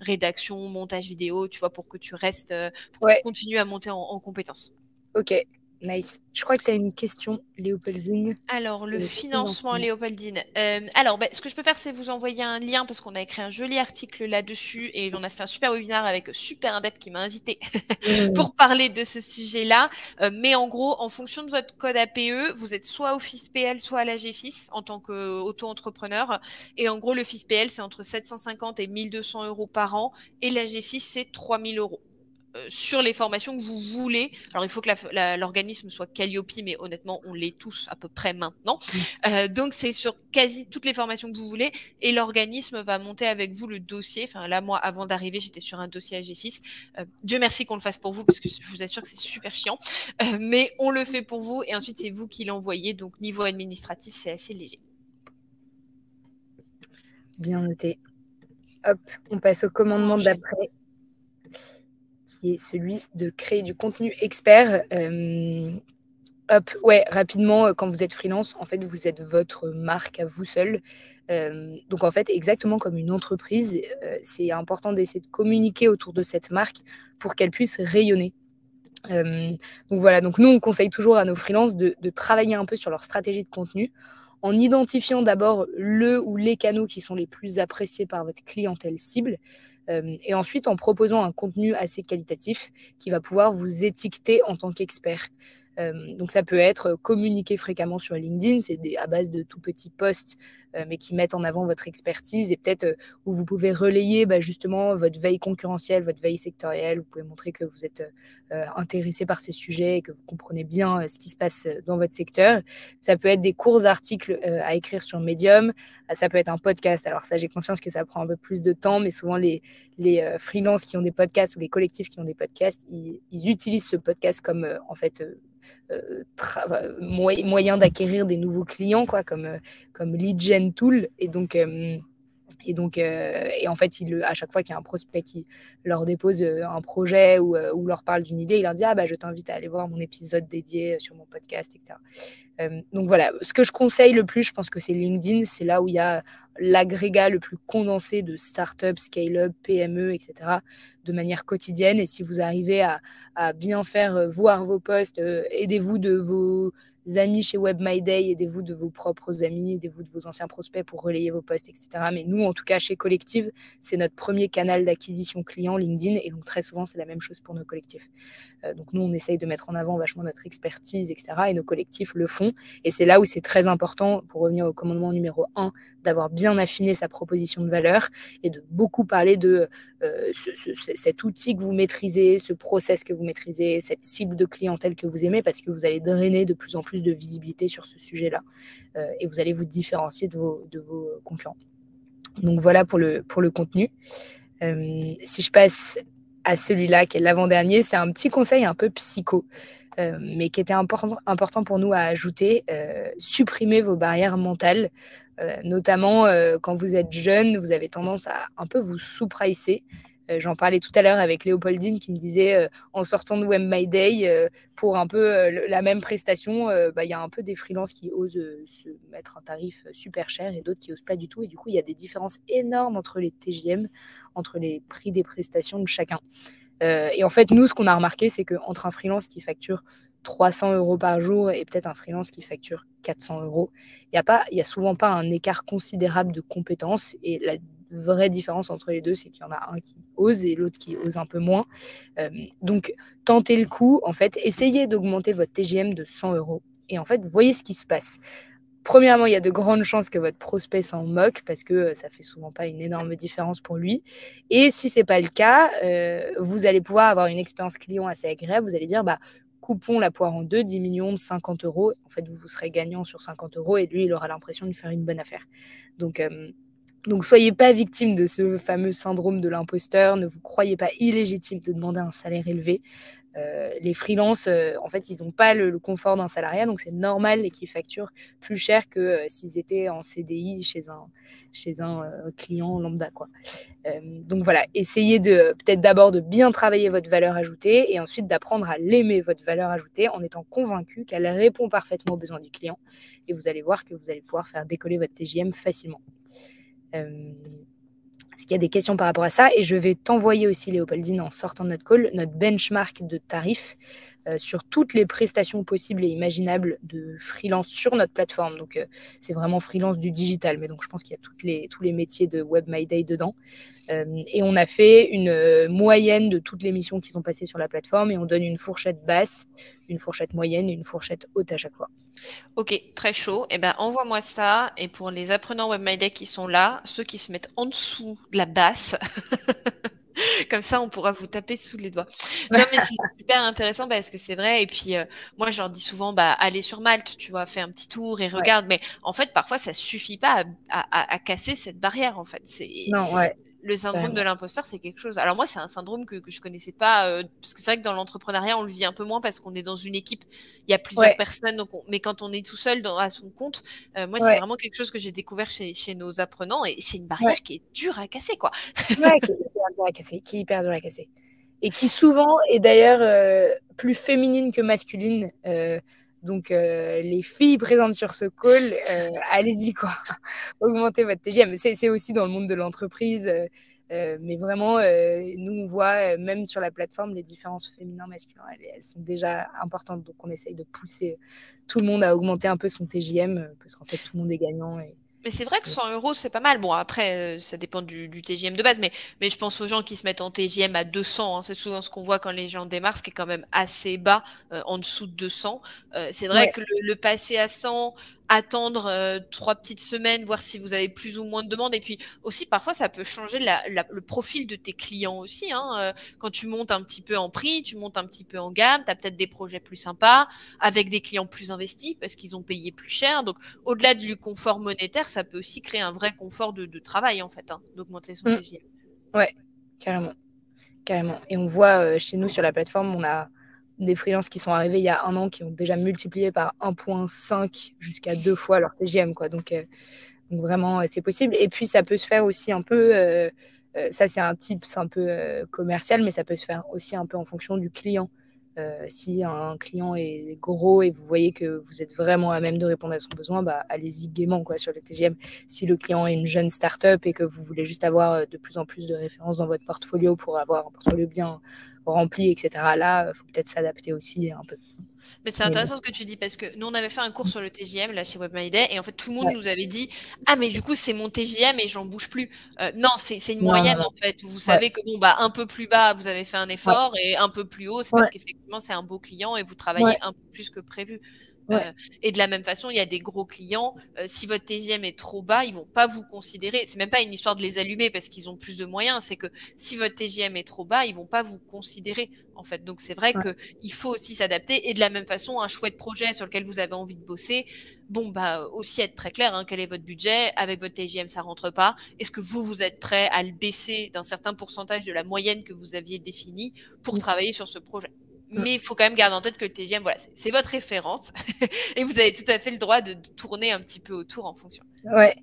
rédaction, montage vidéo, tu vois, pour que tu restes, pour que tu continues à monter en compétences. Ok, nice. Je crois que tu as une question, Léopoldine. Alors, le financement, Léopoldine. Ce que je peux faire, c'est vous envoyer un lien parce qu'on a écrit un joli article là-dessus et on a fait un super webinaire avec Super Indep qui m'a invité pour parler de ce sujet-là. Mais en gros, en fonction de votre code APE, vous êtes soit au FIFPL, soit à la GFIS en tant qu'auto-entrepreneur. Et en gros, le FIFPL, c'est entre 750 et 1200 euros par an et la GFIS, c'est 3000 euros. Sur les formations que vous voulez. Alors, il faut que l'organisme soit Calliope, mais honnêtement, on l'est tous à peu près maintenant. Donc, c'est sur quasi toutes les formations que vous voulez et l'organisme va monter avec vous le dossier. Enfin, là, moi, avant d'arriver, j'étais sur un dossier à GFIS. Dieu merci qu'on le fasse pour vous parce que je vous assure que c'est super chiant. Mais on le fait pour vous et ensuite, c'est vous qui l'envoyez. Donc, niveau administratif, c'est assez léger. Bien noté. Hop, on passe au commandement d'après, qui est celui de créer du contenu expert. Rapidement, quand vous êtes freelance, en fait, vous êtes votre marque à vous seul. Donc, en fait, exactement comme une entreprise, c'est important d'essayer de communiquer autour de cette marque pour qu'elle puisse rayonner. Donc voilà, donc nous, on conseille toujours à nos freelances de travailler un peu sur leur stratégie de contenu en identifiant d'abord le ou les canaux qui sont les plus appréciés par votre clientèle cible. Et ensuite en proposant un contenu assez qualitatif qui va pouvoir vous étiqueter en tant qu'expert. Donc ça peut être communiquer fréquemment sur LinkedIn, c'est à base de tout petits posts, mais qui mettent en avant votre expertise et peut-être où vous pouvez relayer justement votre veille concurrentielle, votre veille sectorielle. Vous pouvez montrer que vous êtes intéressé par ces sujets et que vous comprenez bien ce qui se passe dans votre secteur. Ça peut être des courts articles à écrire sur Medium, ça peut être un podcast. Alors ça, j'ai conscience que ça prend un peu plus de temps, mais souvent les freelances qui ont des podcasts ou les collectifs qui ont des podcasts, ils utilisent ce podcast comme moyen d'acquérir des nouveaux clients, quoi, comme lead gen tool. Et en fait, à chaque fois qu'il y a un prospect qui leur dépose un projet ou leur parle d'une idée, il leur dit je t'invite à aller voir mon épisode dédié sur mon podcast, etc. Donc voilà, ce que je conseille le plus, je pense que c'est LinkedIn. C'est là où il y a l'agrégat le plus condensé de startups, scale-up, PME, etc. de manière quotidienne. Et si vous arrivez à bien faire voir vos posts, aidez-vous de vos amis chez Web My Day, aidez-vous de vos propres amis, aidez-vous de vos anciens prospects pour relayer vos posts, etc. Mais nous, en tout cas, chez Collective, c'est notre premier canal d'acquisition client, LinkedIn, et donc très souvent, c'est la même chose pour nos collectifs. Donc nous, on essaye de mettre en avant vachement notre expertise, etc. Et nos collectifs le font. Et c'est là où c'est très important, pour revenir au commandement numéro 1, d'avoir bien affiné sa proposition de valeur et de beaucoup parler de cet outil que vous maîtrisez, ce process que vous maîtrisez, cette cible de clientèle que vous aimez, parce que vous allez drainer de plus en plus de visibilité sur ce sujet-là. Et vous allez vous différencier de vos concurrents. Donc voilà pour le contenu. Si je passe à celui-là, qui est l'avant-dernier, c'est un petit conseil un peu psycho, mais qui était important pour nous à ajouter. Supprimer vos barrières mentales, notamment quand vous êtes jeune, vous avez tendance à un peu vous sous-pricer. J'en parlais tout à l'heure avec Léopoldine qui me disait en sortant de Web My Day, pour un peu la même prestation, y a un peu des freelances qui osent se mettre un tarif super cher et d'autres qui osent pas du tout. Et du coup, il y a des différences énormes entre les TJM, entre les prix des prestations de chacun. Et en fait, nous, ce qu'on a remarqué, c'est qu'entre un freelance qui facture 300 € par jour et peut-être un freelance qui facture 400 €. Il y a souvent pas un écart considérable de compétences. Et la vraie différence entre les deux, c'est qu'il y en a un qui ose et l'autre qui ose un peu moins. Donc, tentez le coup. En fait, essayez d'augmenter votre TGM de 100 €. Et en fait, voyez ce qui se passe. Premièrement, il y a de grandes chances que votre prospect s'en moque parce que ça fait souvent pas une énorme différence pour lui. Et si c'est pas le cas, vous allez pouvoir avoir une expérience client assez agréable. Vous allez dire, coupons la poire en deux, diminuons de 50 €. En fait, vous serez gagnant sur 50 € et lui, il aura l'impression de faire une bonne affaire. Donc, soyez pas victime de ce fameux syndrome de l'imposteur. Ne vous croyez pas illégitime de demander un salaire élevé. Les freelances, en fait, ils n'ont pas le confort d'un salariat, donc c'est normal qu'ils facturent plus cher que s'ils étaient en CDI chez un client lambda, quoi. Donc voilà, essayez peut-être d'abord de bien travailler votre valeur ajoutée et ensuite d'apprendre à l'aimer, votre valeur ajoutée, en étant convaincu qu'elle répond parfaitement aux besoins du client. Et vous allez voir que vous allez pouvoir faire décoller votre TJM facilement. Est-ce qu'il y a des questions par rapport à ça? Et je vais t'envoyer aussi, Léopoldine, en sortant de notre call, notre benchmark de tarifs sur toutes les prestations possibles et imaginables de freelance sur notre plateforme. Donc, c'est vraiment freelance du digital. Mais donc, je pense qu'il y a tous les métiers de Web My Day dedans. Et on a fait une moyenne de toutes les missions qui sont passées sur la plateforme et on donne une fourchette basse, une fourchette moyenne et une fourchette haute à chaque fois. Ok, très chaud. Eh ben, envoie-moi ça. Et pour les apprenants Web My Day qui sont là, ceux qui se mettent en dessous de la basse, comme ça, on pourra vous taper sous les doigts. Non, mais c'est super intéressant parce que c'est vrai. Et puis, moi, je leur dis souvent, allez sur Malte, tu vois, fais un petit tour et regarde. Ouais. Mais en fait, parfois, ça suffit pas à casser cette barrière, en fait. Non, ouais. Le syndrome de l'imposteur, c'est quelque chose. Alors moi, c'est un syndrome que je connaissais pas, parce que c'est vrai que dans l'entrepreneuriat, on le vit un peu moins parce qu'on est dans une équipe, il y a plusieurs personnes. Donc mais quand on est tout seul à son compte, moi, c'est vraiment quelque chose que j'ai découvert chez nos apprenants et c'est une barrière qui est dure à casser, quoi. Ouais, qui est hyper dur à casser. Et qui souvent est d'ailleurs plus féminine que masculine. Donc, les filles présentes sur ce call, allez-y, quoi. Augmentez votre TGM. C'est aussi dans le monde de l'entreprise. Mais vraiment, nous, on voit, même sur la plateforme, les différences féminin-masculin, elles sont déjà importantes. Donc, on essaye de pousser tout le monde à augmenter un peu son TGM parce qu'en fait, tout le monde est gagnant. Mais c'est vrai que 100 €, c'est pas mal. Bon, après, ça dépend du TJM de base, mais je pense aux gens qui se mettent en TJM à 200. Hein, c'est souvent ce qu'on voit quand les gens démarrent, ce qui est quand même assez bas, en dessous de 200. C'est vrai que le passer à 100, attendre 3 petites semaines, voir si vous avez plus ou moins de demandes. Et puis aussi, parfois, ça peut changer le profil de tes clients aussi. Hein. Quand tu montes un petit peu en prix, tu montes un petit peu en gamme, tu as peut-être des projets plus sympas, avec des clients plus investis, parce qu'ils ont payé plus cher. Donc, au-delà du confort monétaire, ça peut aussi créer un vrai confort de travail, en fait, hein, d'augmenter son TJM. Ouais, carrément. Et on voit chez nous sur la plateforme, on a des freelances qui sont arrivés il y a 1 an qui ont déjà multiplié par 1,5 jusqu'à 2 fois leur TGM, quoi. Donc vraiment, c'est possible. Et puis, ça peut se faire aussi un peu, ça c'est un tips un peu commercial, mais ça peut se faire aussi un peu en fonction du client. Si un client est gros et vous voyez que vous êtes vraiment à même de répondre à son besoin, allez-y gaiement, quoi, sur le TGM. Si le client est une jeune start-up et que vous voulez juste avoir de plus en plus de références dans votre portfolio pour avoir un portfolio bien rempli, etc., là, il faut peut-être s'adapter aussi un peu. Mais c'est intéressant ce que tu dis parce que nous on avait fait un cours sur le TJM là chez Web My Day et en fait tout le monde nous avait dit mais du coup c'est mon TJM et j'en bouge plus. Non, c'est une moyenne en fait où vous savez que un peu plus bas vous avez fait un effort et un peu plus haut c'est parce qu'effectivement c'est un beau client et vous travaillez un peu plus que prévu. Et de la même façon, il y a des gros clients, si votre TJM est trop bas, ils vont pas vous considérer. C'est même pas une histoire de les allumer parce qu'ils ont plus de moyens, c'est que si votre TJM est trop bas, ils vont pas vous considérer en fait. Donc c'est vrai que il faut aussi s'adapter et de la même façon, un chouette projet sur lequel vous avez envie de bosser, aussi être très clair, quel est votre budget, avec votre TJM ça rentre pas. Est-ce que vous êtes prêt à le baisser d'un certain pourcentage de la moyenne que vous aviez définie pour travailler sur ce projet? Mais il faut quand même garder en tête que le TGM, c'est votre référence et vous avez tout à fait le droit de tourner un petit peu autour en fonction. Ouais,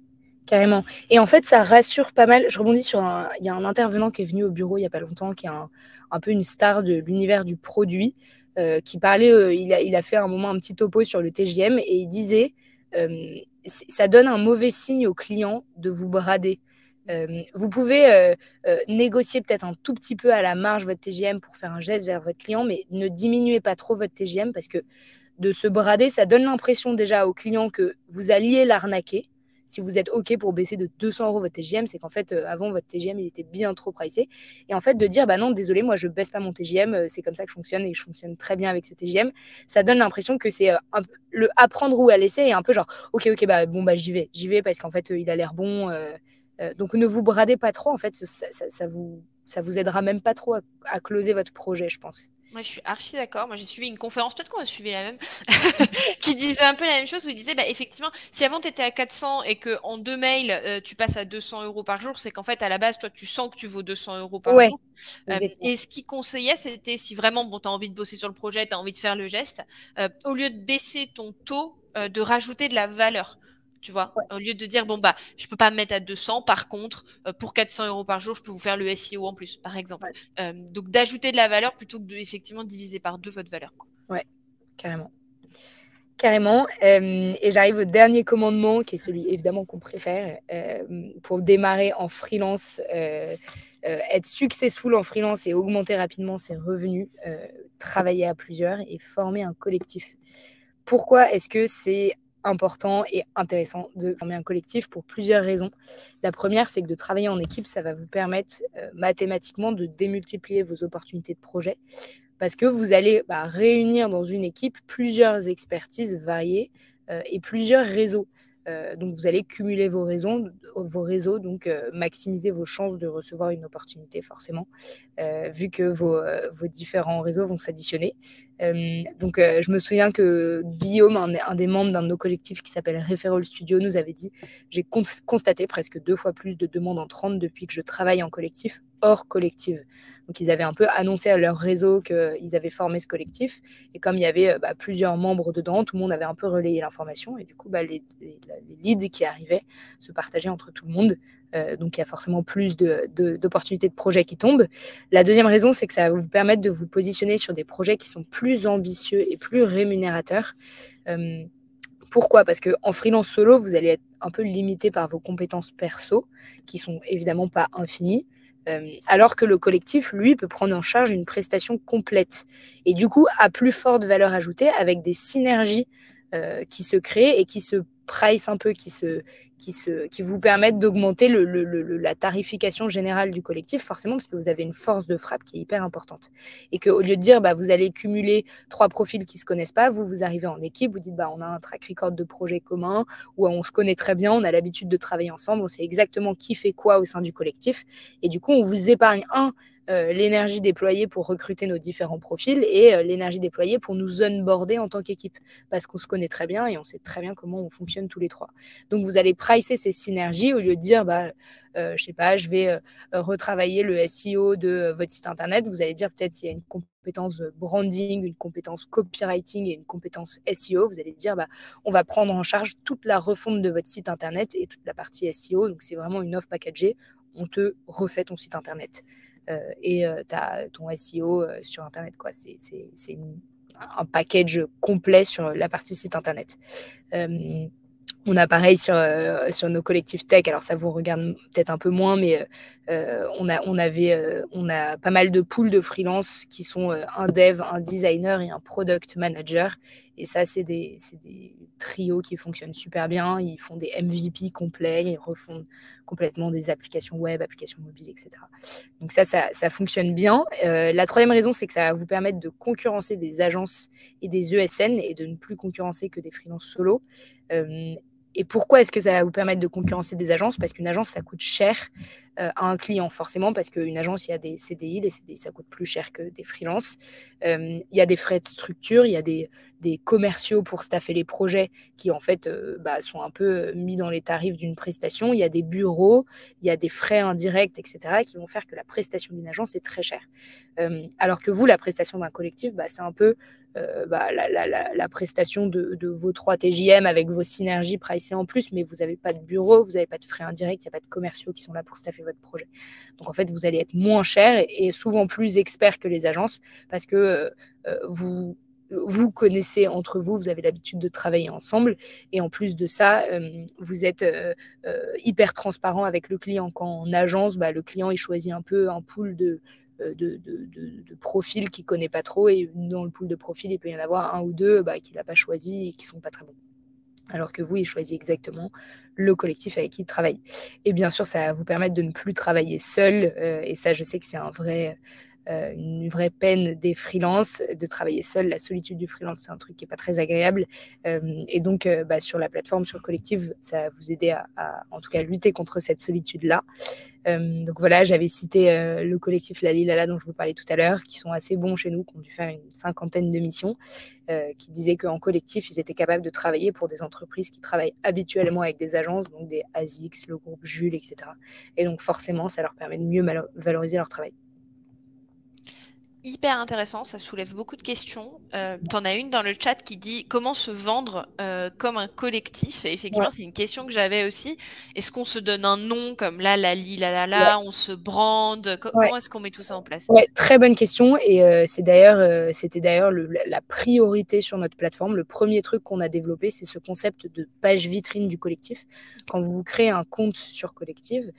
carrément. Et en fait, ça rassure pas mal. Je rebondis sur il y a un intervenant qui est venu au bureau il n'y a pas longtemps, qui est un peu une star de l'univers du produit, qui parlait, il a fait à un moment un petit topo sur le TGM et il disait ça donne un mauvais signe au client de vous brader. Vous pouvez négocier peut-être un tout petit peu à la marge votre TJM pour faire un geste vers votre client, mais ne diminuez pas trop votre TJM parce que de se brader, ça donne l'impression déjà au client que vous alliez l'arnaquer. Si vous êtes OK pour baisser de 200 € votre TJM, c'est qu'en fait, avant, votre TJM, il était bien trop pricé. Et en fait, de dire, bah non, désolé, moi, je baisse pas mon TJM, c'est comme ça que je fonctionne et je fonctionne très bien avec ce TJM, ça donne l'impression que c'est le apprendre ou à laisser et un peu genre, OK, bah bon, bah j'y vais parce qu'en fait, il a l'air bon. Donc, ne vous bradez pas trop. En fait, ça vous aidera même pas trop à closer votre projet, je pense. Moi, je suis archi d'accord. Moi, j'ai suivi une conférence, peut-être qu'on a suivi la même, qui disait un peu la même chose, où il disait, bah, effectivement, si avant tu étais à 400 et que en 2 mails, tu passes à 200 € par jour, c'est qu'en fait, à la base, toi, tu sens que tu vaux 200 € par Ouais, jour. exactement. Et ce qu'il conseillait, c'était si vraiment, bon, tu as envie de bosser sur le projet, tu as envie de faire le geste, au lieu de baisser ton taux, de rajouter de la valeur. Tu vois, au lieu de dire, bon, bah, je peux pas me mettre à 200, par contre, pour 400 € par jour, je peux vous faire le SEO en plus, par exemple. Donc, d'ajouter de la valeur plutôt que de, effectivement, diviser par 2 votre valeur, quoi. Ouais, carrément. Carrément. Et j'arrive au dernier commandement, qui est celui évidemment qu'on préfère, pour démarrer en freelance, être successful en freelance et augmenter rapidement ses revenus, travailler à plusieurs et former un collectif. Pourquoi est-ce que c'est important et intéressant de former un collectif? Pour plusieurs raisons. La première, c'est que de travailler en équipe, ça va vous permettre mathématiquement de démultiplier vos opportunités de projet parce que vous allez réunir dans une équipe plusieurs expertises variées et plusieurs réseaux. Donc, vous allez cumuler vos réseaux, donc maximiser vos chances de recevoir une opportunité, forcément, vu que vos différents réseaux vont s'additionner. Donc, je me souviens que Guillaume, un des membres d'un de nos collectifs qui s'appelle Referral Studio, nous avait dit: j'ai constaté presque 2 fois plus de demandes entrantes depuis que je travaille en collectif hors collectif. Donc, ils avaient un peu annoncé à leur réseau qu'ils avaient formé ce collectif. Et comme il y avait plusieurs membres dedans, tout le monde avait un peu relayé l'information. Et du coup, les leads qui arrivaient se partageaient entre tout le monde. Donc, il y a forcément plus d'opportunités de projets qui tombent. La deuxième raison, c'est que ça va vous permettre de vous positionner sur des projets qui sont plus ambitieux et plus rémunérateurs. Pourquoi? Parce qu'en freelance solo, vous allez être un peu limité par vos compétences perso, qui sont évidemment pas infinies. Alors que le collectif, lui, peut prendre en charge une prestation complète. Et du coup, à plus forte valeur ajoutée, avec des synergies qui se créent et qui se price un peu, qui vous permettent d'augmenter la tarification générale du collectif, forcément, parce que vous avez une force de frappe qui est hyper importante. Et qu'au lieu de dire, vous allez cumuler 3 profils qui ne se connaissent pas, vous arrivez en équipe, vous dites, on a un track record de projet commun, où on se connaît très bien, on a l'habitude de travailler ensemble, on sait exactement qui fait quoi au sein du collectif. Et du coup, on vous épargne l'énergie déployée pour recruter nos différents profils et l'énergie déployée pour nous onboarder en tant qu'équipe, parce qu'on se connaît très bien et on sait très bien comment on fonctionne tous les 3. Donc, vous allez pricer ces synergies au lieu de dire, je sais pas, je vais retravailler le SEO de votre site internet. Vous allez dire peut-être s'il y a une compétence branding, une compétence copywriting et une compétence SEO. Vous allez dire, on va prendre en charge toute la refonte de votre site internet et toute la partie SEO. Donc, c'est vraiment une offre packagée. On te refait ton site internet. Et tu as ton SEO sur Internet, quoi. C'est un package complet sur la partie site Internet. On a pareil sur nos collectifs tech, alors ça vous regarde peut-être un peu moins, mais on a pas mal de pools de freelance qui sont un dev, un designer et un product manager. Et ça, c'est des trios qui fonctionnent super bien. Ils font des MVP complets, ils refont complètement des applications web, applications mobiles, etc. Donc ça fonctionne bien. La troisième raison, c'est que ça va vous permettre de concurrencer des agences et des ESN et de ne plus concurrencer que des freelances solo. Et pourquoi est-ce que ça va vous permettre de concurrencer des agences? Parce qu'une agence, ça coûte cher à un client, forcément, parce qu'une agence, il y a des CDI, les CDI, ça coûte plus cher que des freelances. Il y a des frais de structure, il y a des commerciaux pour staffer les projets qui, en fait, sont un peu mis dans les tarifs d'une prestation. Il y a des bureaux, il y a des frais indirects, etc., qui vont faire que la prestation d'une agence est très chère. Alors que vous, la prestation d'un collectif, c'est un peu la prestation de vos 3 TJM avec vos synergies pricées en plus, mais vous n'avez pas de bureau, vous n'avez pas de frais indirects, il n'y a pas de commerciaux qui sont là pour staffer votre projet. Donc en fait, vous allez être moins cher et souvent plus expert que les agences parce que vous vous connaissez entre vous, vous avez l'habitude de travailler ensemble. Et en plus de ça, vous êtes hyper transparent avec le client. Quand en agence, le client il choisit un peu un pool de profils qu'il ne connaît pas trop. Et dans le pool de profils, il peut y en avoir un ou deux qu'il n'a pas choisi et qui ne sont pas très bons. Alors que vous, il choisit exactement le collectif avec qui il travaille. Et bien sûr, ça va vous permettre de ne plus travailler seul. Et ça, je sais que c'est une vraie peine des freelances de travailler seul. La solitude du freelance, c'est un truc qui n'est pas très agréable. Et donc, sur la plateforme, sur le collectif, ça va vous aider à en tout cas, lutter contre cette solitude-là. Donc voilà, j'avais cité le collectif Lali Lala dont je vous parlais tout à l'heure, qui sont assez bons chez nous, qui ont dû faire une 50aine de missions, qui disaient qu'en collectif, ils étaient capables de travailler pour des entreprises qui travaillent habituellement avec des agences, donc des ASICS, le groupe Jules, etc. Et donc forcément, ça leur permet de mieux valoriser leur travail. Hyper intéressant, ça soulève beaucoup de questions. T'en as une dans le chat qui dit comment se vendre comme un collectif. Et effectivement, c'est une question que j'avais aussi. Est-ce qu'on se donne un nom comme là, Lali, la, on se brande comment est-ce qu'on met tout ça en place? Ouais, très bonne question. Et c'était d'ailleurs la priorité sur notre plateforme. Le premier truc qu'on a développé, c'est ce concept de page vitrine du collectif. Quand vous créez un compte sur Collective,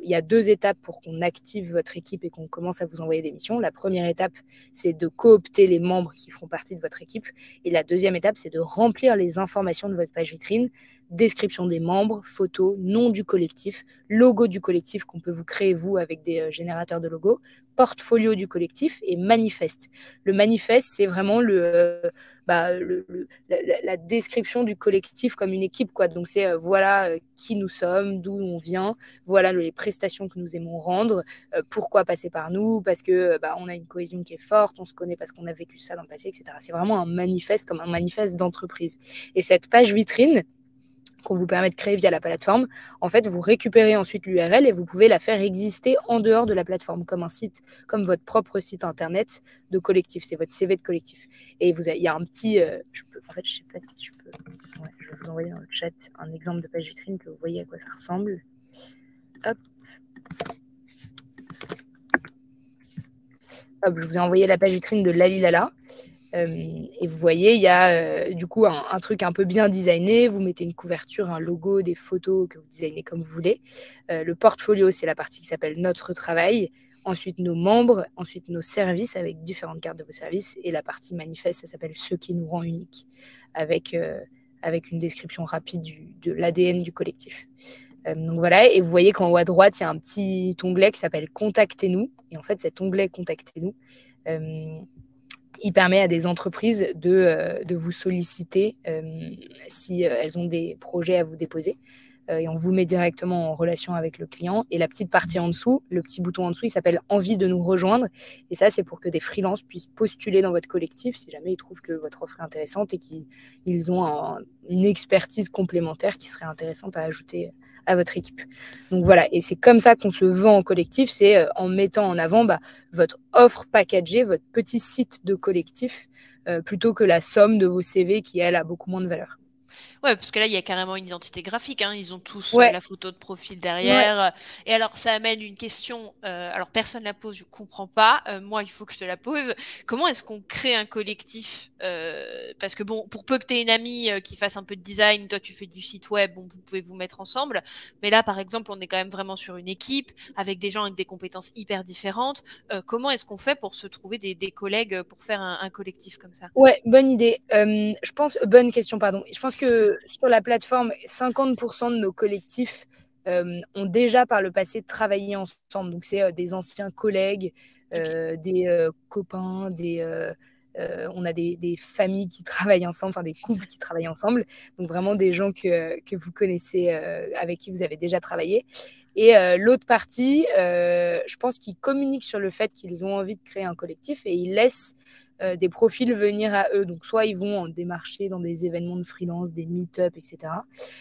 il y a 2 étapes pour qu'on active votre équipe et qu'on commence à vous envoyer des missions. La première étape, c'est de coopter les membres qui feront partie de votre équipe. Et la deuxième étape, c'est de remplir les informations de votre page vitrine, description des membres, photos, nom du collectif, logo du collectif qu'on peut vous créer, vous, avec des générateurs de logos, portfolio du collectif et manifeste. Le manifeste, c'est vraiment la description du collectif comme une équipe, quoi. Donc c'est voilà qui nous sommes, d'où on vient, voilà les prestations que nous aimons rendre, pourquoi passer par nous, parce que on a une cohésion qui est forte, on se connaît parce qu'on a vécu ça dans le passé, etc. C'est vraiment un manifeste comme un manifeste d'entreprise. Et cette page vitrine qu'on vous permet de créer via la plateforme, en fait, vous récupérez ensuite l'URL et vous pouvez la faire exister en dehors de la plateforme, comme un site, comme votre propre site internet de collectif. C'est votre CV de collectif. Et il y a un petit... je ne sais pas si je peux... Ouais, je vais vous envoyer dans le chat un exemple de page vitrine que vous voyez à quoi ça ressemble. Hop. Hop, je vous ai envoyé la page vitrine de Lali Lala. Et vous voyez, il y a du coup un truc un peu bien designé. Vous mettez une couverture, un logo, des photos que vous designez comme vous voulez. Le portfolio, c'est la partie qui s'appelle Notre travail. Ensuite, nos membres. Ensuite, nos services avec différentes cartes de vos services. Et la partie manifeste, ça s'appelle Ce qui nous rend unique, avec une description rapide de l'ADN du collectif. Donc voilà, et vous voyez qu'en haut à droite, il y a un petit onglet qui s'appelle Contactez-nous. Et en fait, cet onglet Contactez-nous, il permet à des entreprises de vous solliciter si elles ont des projets à vous déposer. Et on vous met directement en relation avec le client. Et la petite partie en dessous, le petit bouton en dessous, il s'appelle « Envie de nous rejoindre ». Et ça, c'est pour que des freelances puissent postuler dans votre collectif si jamais ils trouvent que votre offre est intéressante et qu'ils ont une expertise complémentaire qui serait intéressante à ajouter à votre équipe. Donc voilà, et c'est comme ça qu'on se vend en collectif, c'est en mettant en avant votre offre packagée, votre petit site de collectif, plutôt que la somme de vos CV qui, elle, a beaucoup moins de valeur. Ouais, parce que là, il y a carrément une identité graphique. Hein. Ils ont tous la photo de profil derrière. Ouais. Et alors, ça amène une question. Alors, personne la pose, je comprends pas. Moi, il faut que je te la pose. Comment est-ce qu'on crée un collectif parce que bon, pour peu que tu aies une amie qui fasse un peu de design, toi, tu fais du site web, bon, vous pouvez vous mettre ensemble. Mais là, par exemple, on est quand même vraiment sur une équipe avec des gens avec des compétences hyper différentes. Comment est-ce qu'on fait pour se trouver des collègues pour faire un collectif comme ça? Ouais, bonne idée. Bonne question, pardon. Je pense que sur la plateforme, 50% de nos collectifs ont déjà par le passé travaillé ensemble. Donc, c'est des anciens collègues, des copains, on a des familles qui travaillent ensemble, enfin des couples qui travaillent ensemble. Donc, vraiment des gens que vous connaissez, avec qui vous avez déjà travaillé. Et l'autre partie, je pense qu'ils communiquent sur le fait qu'ils ont envie de créer un collectif et ils laissent des profils venir à eux. Donc, soit ils vont en démarcher dans des événements de freelance, des meet-up, etc.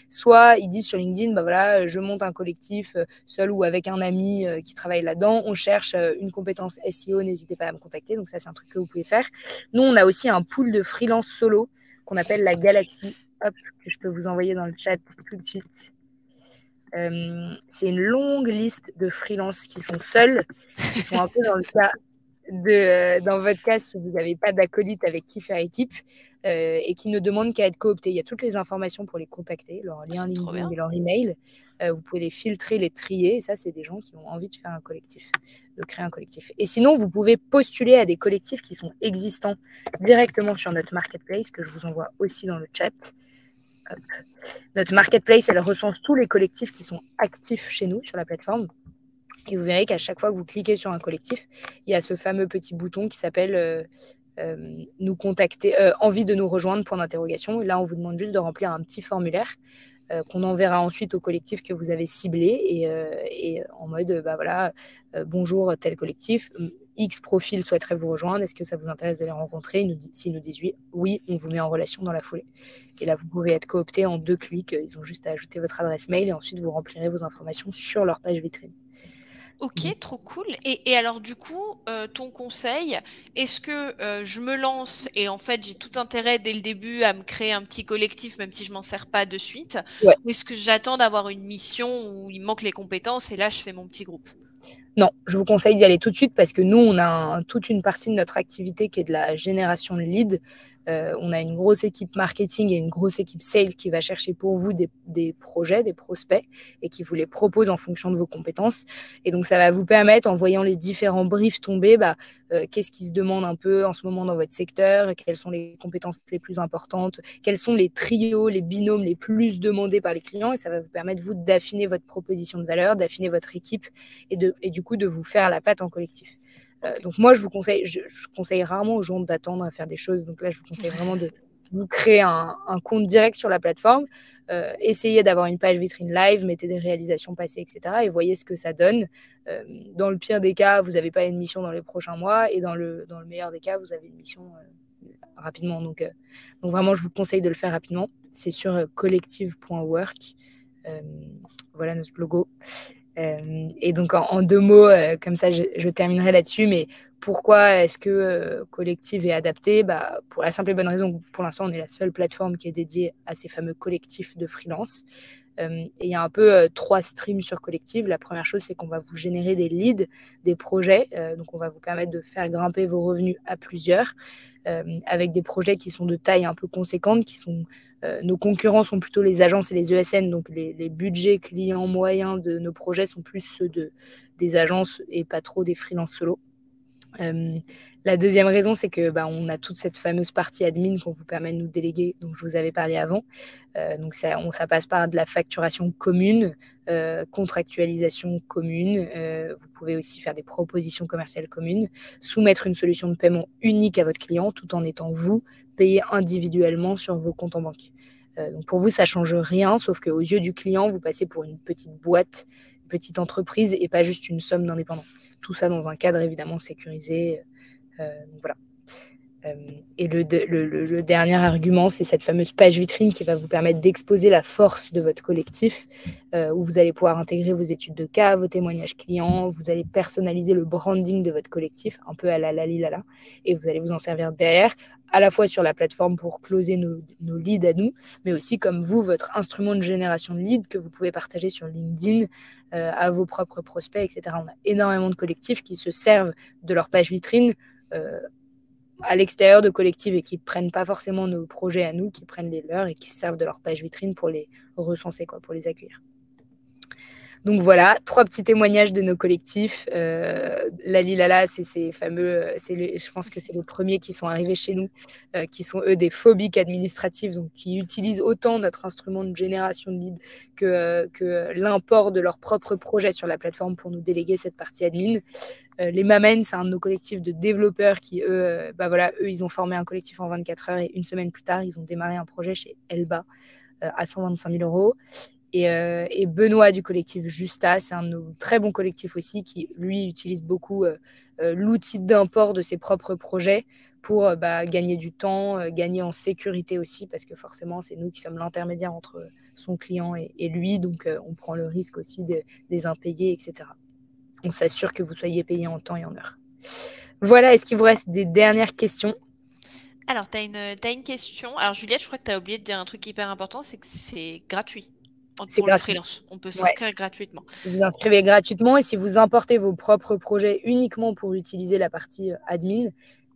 Soit ils disent sur LinkedIn, voilà, je monte un collectif seul ou avec un ami qui travaille là-dedans. On cherche une compétence SEO, n'hésitez pas à me contacter. Donc, ça, c'est un truc que vous pouvez faire. Nous, on a aussi un pool de freelance solo qu'on appelle la Galaxie. Hop, que je peux vous envoyer dans le chat tout de suite. C'est une longue liste de freelances qui sont seuls, qui sont un peu dans le cas dans votre cas, si vous n'avez pas d'acolyte avec qui faire équipe et qui ne demandent qu'à être cooptés. Il y a toutes les informations pour les contacter, leur lien LinkedIn et leur email. Vous pouvez les filtrer, les trier. Et ça, c'est des gens qui ont envie de faire un collectif, de créer un collectif. Et sinon, vous pouvez postuler à des collectifs qui sont existants directement sur notre marketplace, que je vous envoie aussi dans le chat. Hop. Notre marketplace, elle recense tous les collectifs qui sont actifs chez nous sur la plateforme. Et vous verrez qu'à chaque fois que vous cliquez sur un collectif, il y a ce fameux petit bouton qui s'appelle nous contacter, envie de nous rejoindre, point d'interrogation. Et là, on vous demande juste de remplir un petit formulaire qu'on enverra ensuite au collectif que vous avez ciblé et en mode, bonjour tel collectif, X profil souhaiterait vous rejoindre, est-ce que ça vous intéresse de les rencontrer? S'ils nous disent oui, on vous met en relation dans la foulée. Et là, vous pouvez être coopté en 2 clics, ils ont juste à ajouter votre adresse mail et ensuite vous remplirez vos informations sur leur page vitrine. Ok, trop cool. Et alors du coup, ton conseil, est-ce que je me lance et en fait j'ai tout intérêt dès le début à me créer un petit collectif même si je m'en sers pas de suite, ouais. Ou est-ce que j'attends d'avoir une mission où il manque les compétences et là je fais mon petit groupe? Non, je vous conseille d'y aller tout de suite parce que nous, on a toute une partie de notre activité qui est de la génération de leads. On a une grosse équipe marketing et une grosse équipe sales qui va chercher pour vous des projets, des prospects et qui vous les propose en fonction de vos compétences. Et donc, ça va vous permettre, en voyant les différents briefs tomber, qu'est-ce qui se demande un peu en ce moment dans votre secteur, quelles sont les compétences les plus importantes, quels sont les trios, les binômes les plus demandés par les clients. Et ça va vous permettre, vous, d'affiner votre proposition de valeur, d'affiner votre équipe et du coup, de vous faire la patte en collectif. Okay. Donc moi, je conseille rarement aux gens d'attendre à faire des choses. Donc là, je vous conseille vraiment de vous créer un compte direct sur la plateforme, essayez d'avoir une page vitrine live, mettez des réalisations passées, etc. et voyez ce que ça donne. Dans le pire des cas, vous n'avez pas une mission dans les prochains mois et dans le meilleur des cas, vous avez une mission rapidement. Donc vraiment, je vous conseille de le faire rapidement. C'est sur collective.work. Voilà notre logo. Et donc en 2 mots, comme ça je terminerai là-dessus, mais pourquoi est-ce que Collective est adapté? Pour la simple et bonne raison que pour l'instant on est la seule plateforme qui est dédiée à ces fameux collectifs de freelance. Et il y a un peu 3 streams sur Collective. La première chose, c'est qu'on va vous générer des leads, des projets, donc on va vous permettre de faire grimper vos revenus à plusieurs, avec des projets qui sont de taille un peu conséquente, qui sont nos concurrents sont plutôt les agences et les ESN, donc les budgets clients moyens de nos projets sont plus ceux des agences et pas trop des freelance solo. La deuxième raison, c'est que on a toute cette fameuse partie admin qu'on vous permet de nous déléguer, dont je vous avais parlé avant. Donc ça passe par de la facturation commune, contractualisation commune. Vous pouvez aussi faire des propositions commerciales communes, soumettre une solution de paiement unique à votre client, tout en étant vous payé individuellement sur vos comptes en banque. Donc pour vous, ça ne change rien, sauf qu'aux yeux du client, vous passez pour une petite boîte, une petite entreprise et pas juste une somme d'indépendants. Tout ça dans un cadre évidemment sécurisé. Voilà. Et le dernier argument, c'est cette fameuse page vitrine qui va vous permettre d'exposer la force de votre collectif, où vous allez pouvoir intégrer vos études de cas, vos témoignages clients, vous allez personnaliser le branding de votre collectif, un peu à la Lalilala, et vous allez vous en servir derrière, à la fois sur la plateforme pour closer nos leads à nous, mais aussi comme vous, votre instrument de génération de leads que vous pouvez partager sur LinkedIn à vos propres prospects, etc. On a énormément de collectifs qui se servent de leur page vitrine à l'extérieur de collectifs et qui ne prennent pas forcément nos projets à nous, qui prennent les leurs et qui servent de leur page vitrine pour les recenser, pour les accueillir. Donc voilà, 3 petits témoignages de nos collectifs. Lalilala, c'est ces fameux, je pense que c'est les premiers qui sont arrivés chez nous, qui sont eux des phobiques administratifs, donc qui utilisent autant notre instrument de génération de leads que l'import de leur propre projet sur la plateforme pour nous déléguer cette partie admin. Les Mamens, c'est un de nos collectifs de développeurs qui, eux, ils ont formé un collectif en 24 heures et une semaine plus tard, ils ont démarré un projet chez Elba à 125 000 €. Et Benoît du collectif Justa, c'est un de nos très bons collectifs aussi qui, lui, utilise beaucoup l'outil d'import de ses propres projets pour gagner du temps, gagner en sécurité aussi, parce que forcément, c'est nous qui sommes l'intermédiaire entre son client et lui, donc on prend le risque aussi des impayés, etc. On s'assure que vous soyez payé en temps et en heure. Voilà, est-ce qu'il vous reste des dernières questions? Alors, tu as une question. Alors, Juliette, je crois que tu as oublié de dire un truc hyper important, c'est que c'est gratuit. C'est pour le gratuit. freelance. On peut Ouais. s'inscrire gratuitement. Vous vous inscrivez gratuitement et si vous importez vos propres projets uniquement pour utiliser la partie admin,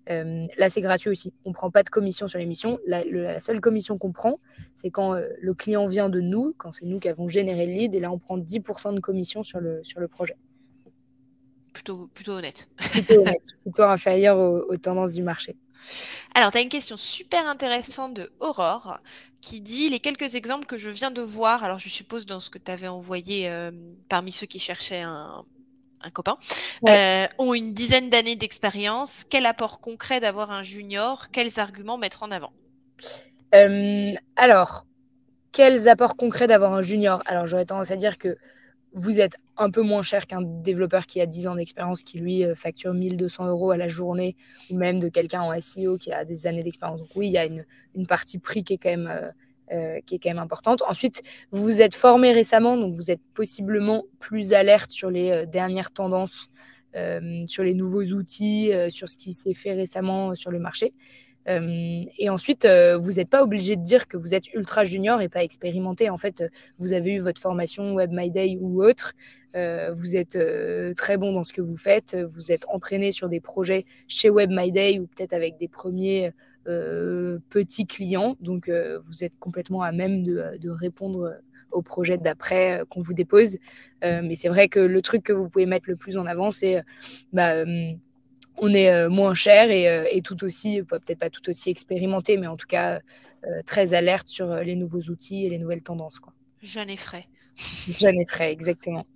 là, c'est gratuit aussi. On ne prend pas de commission sur l'émission. La seule commission qu'on prend, c'est quand le client vient de nous, quand c'est nous qui avons généré le lead, et là, on prend 10% de commission sur le projet. Plutôt honnête. Plutôt honnête, plutôt inférieur aux tendances du marché. Alors, tu as une question super intéressante de Aurore qui dit les quelques exemples que je viens de voir, alors je suppose dans ce que tu avais envoyé parmi ceux qui cherchaient un copain, ont une dizaine d'années d'expérience. Quel apport concret d'avoir un junior? Quels arguments mettre en avant? Alors, quels apports concrets d'avoir un junior? Alors, j'aurais tendance à dire que vous êtes un peu moins cher qu'un développeur qui a 10 ans d'expérience, qui lui facture 1200 € à la journée, ou même de quelqu'un en SEO qui a des années d'expérience. Donc oui, il y a une partie prix qui est quand même importante. Ensuite, vous vous êtes formé récemment, donc vous êtes possiblement plus alerte sur les dernières tendances, sur les nouveaux outils, sur ce qui s'est fait récemment sur le marché. Et ensuite, vous n'êtes pas obligé de dire que vous êtes ultra junior et pas expérimenté. En fait, vous avez eu votre formation Web My Day ou autre. Vous êtes très bon dans ce que vous faites. Vous êtes entraîné sur des projets chez Web My Day ou peut-être avec des premiers petits clients. Donc, vous êtes complètement à même de répondre aux projets d'après qu'on vous dépose. Mais c'est vrai que le truc que vous pouvez mettre le plus en avant, c'est on est moins cher et tout aussi, peut-être pas tout aussi expérimenté, mais en tout cas très alerte sur les nouveaux outils et les nouvelles tendances, quoi. Jeune et frais. Jeune et frais, exactement.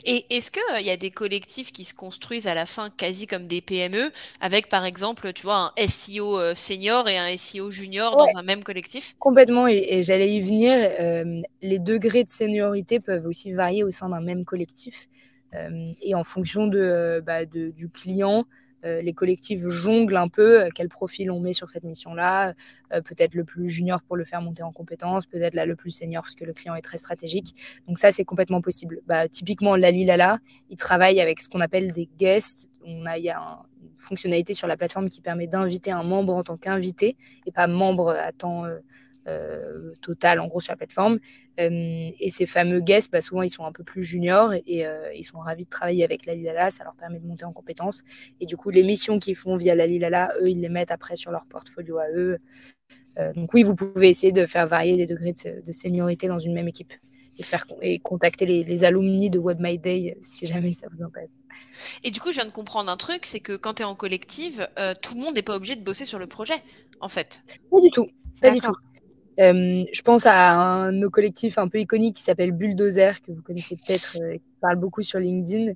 Et est-ce qu'il y a des collectifs qui se construisent à la fin quasi comme des PME, avec par exemple, tu vois, un SEO senior et un SEO junior dans un même collectif? Complètement, et j'allais y venir. Les degrés de seniorité peuvent aussi varier au sein d'un même collectif. Et en fonction du client, les collectifs jonglent un peu quel profil on met sur cette mission-là. Peut-être le plus junior pour le faire monter en compétences, peut-être là le plus senior parce que le client est très stratégique. Donc ça, c'est complètement possible. Typiquement, Lalilala, il travaille avec ce qu'on appelle des guests. Il y a une fonctionnalité sur la plateforme qui permet d'inviter un membre en tant qu'invité et pas membre à temps total, en gros, sur la plateforme. Et ces fameux guests, souvent, ils sont un peu plus juniors et ils sont ravis de travailler avec Lalilala. Ça leur permet de monter en compétences. Et du coup, les missions qu'ils font via Lalilala, eux, ils les mettent après sur leur portfolio à eux. Donc oui, vous pouvez essayer de faire varier les degrés de seniorité dans une même équipe et contacter les alumni de Web My Day si jamais ça vous intéresse. Et du coup, je viens de comprendre un truc, c'est que quand tu es en collective, tout le monde n'est pas obligé de bosser sur le projet, en fait. Pas du tout. Pas du tout. D'accord. Je pense à un de nos collectifs un peu iconique qui s'appelle Bulldozer, que vous connaissez peut-être, qui parle beaucoup sur LinkedIn.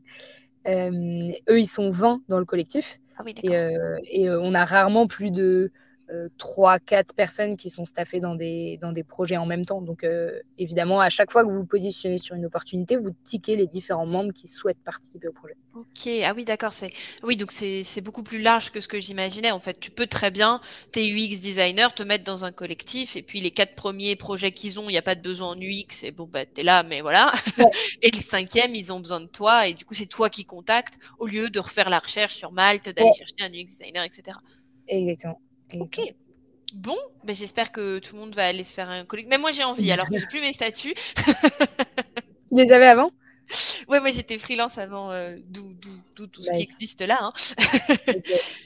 Eux, ils sont 20 dans le collectif. Ah oui, d'accord. Et on a rarement plus de 3-4 personnes qui sont staffées dans des projets en même temps. Donc, évidemment, à chaque fois que vous vous positionnez sur une opportunité, vous tiquez les différents membres qui souhaitent participer au projet. Ok, ah oui, d'accord. Oui, donc c'est beaucoup plus large que ce que j'imaginais. En fait, tu peux très bien, tes UX designers, te mettre dans un collectif et puis les 4 premiers projets qu'ils ont, il n'y a pas de besoin en UX et bon, t'es là, mais voilà. Ouais. Et le 5e, ils ont besoin de toi et du coup, c'est toi qui contactes au lieu de refaire la recherche sur Malte, d'aller chercher un UX designer, etc. Exactement. Ok. Bon, j'espère que tout le monde va aller se faire un collectif. Mais moi, j'ai envie, alors que j'ai plus mes statuts. Tu les avais avant? Ouais, moi j'étais freelance avant, d'où tout ce qui existe là. Hein.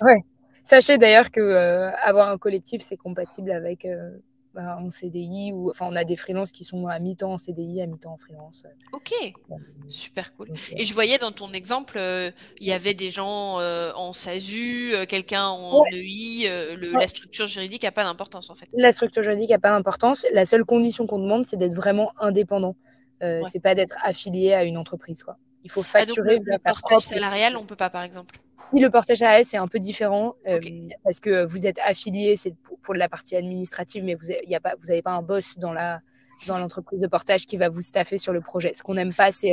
Ouais. Sachez d'ailleurs que avoir un collectif, c'est compatible avec un CDI ou on a des freelances qui sont à mi-temps en CDI, à mi-temps en freelance. Ok, super cool. Et je voyais dans ton exemple, il y avait des gens en SASU, quelqu'un en EI, la structure juridique n'a pas d'importance en fait. La structure juridique n'a pas d'importance. La seule condition qu'on demande, c'est d'être vraiment indépendant. C'est pas d'être affilié à une entreprise, quoi. Il faut facturer donc via sa le portage propre salarial, on peut pas par exemple. Si le portage salarial, c'est un peu différent parce que vous êtes affilié, c'est pour la partie administrative, mais vous n'avez pas un boss dans l'entreprise de portage qui va vous staffer sur le projet. Ce qu'on n'aime pas, c'est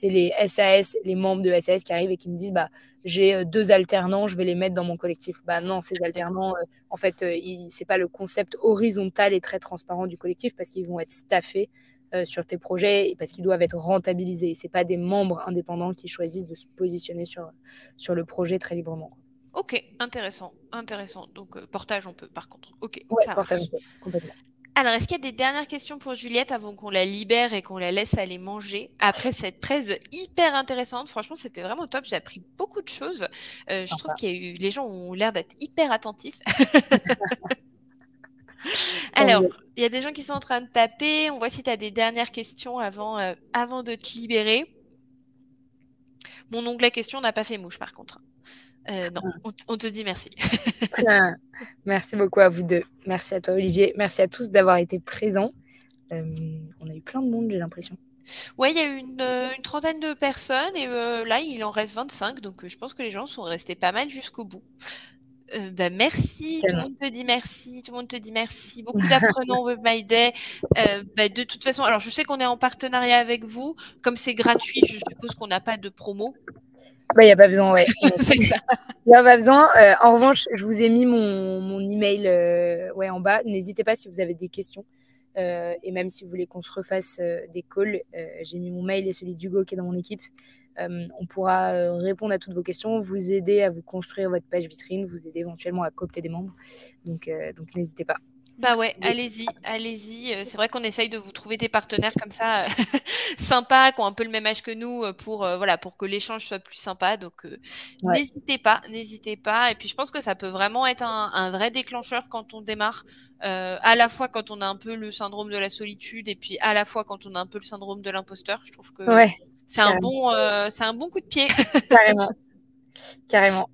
les SAS, les membres de SAS qui arrivent et qui me disent j'ai 2 alternants, je vais les mettre dans mon collectif. Non, ces alternants, en fait, c'est pas le concept horizontal et très transparent du collectif parce qu'ils vont être staffés sur tes projets et parce qu'ils doivent être rentabilisés. Ce n'est pas des membres indépendants qui choisissent de se positionner sur le projet très librement. Ok, intéressant. Donc, portage, on peut par contre. Ok, Ouais, ça portage, marche. complètement. Alors, est-ce qu'il y a des dernières questions pour Juliette avant qu'on la libère et qu'on la laisse aller manger après cette presse hyper intéressante? Franchement, c'était vraiment top. J'ai appris beaucoup de choses. Je trouve qu'il y a eu, les gens ont l'air d'être hyper attentifs. Alors, il y a des gens qui sont en train de taper. On voit si tu as des dernières questions avant de te libérer. Mon onglet question n'a pas fait mouche, par contre. Non, on te dit merci. Merci beaucoup à vous deux. Merci à toi, Olivier. Merci à tous d'avoir été présents. On a eu plein de monde, j'ai l'impression. Ouais, il y a eu une trentaine de personnes et là, il en reste 25. Donc, je pense que les gens sont restés pas mal jusqu'au bout. Merci, tout le monde te dit merci, tout le monde te dit merci. Beaucoup d'apprenants Web My Day. De toute façon, alors je sais qu'on est en partenariat avec vous. Comme c'est gratuit, je suppose qu'on n'a pas de promo. Il n'y a pas besoin, ouais. C'est ça. Il n'y a pas besoin. En revanche, je vous ai mis mon email en bas. N'hésitez pas si vous avez des questions. Et même si vous voulez qu'on se refasse des calls, j'ai mis mon mail et celui d'Hugo qui est dans mon équipe. On pourra répondre à toutes vos questions, vous aider à vous construire votre page vitrine, vous aider éventuellement à coopter des membres. Donc n'hésitez pas. Bah ouais, allez-y. C'est vrai qu'on essaye de vous trouver des partenaires comme ça, sympas, qui ont un peu le même âge que nous, pour que l'échange soit plus sympa. Donc n'hésitez pas. Et puis je pense que ça peut vraiment être un vrai déclencheur quand on démarre, à la fois quand on a un peu le syndrome de la solitude et puis à la fois quand on a un peu le syndrome de l'imposteur. Je trouve que c'est un bon coup de pied. Carrément.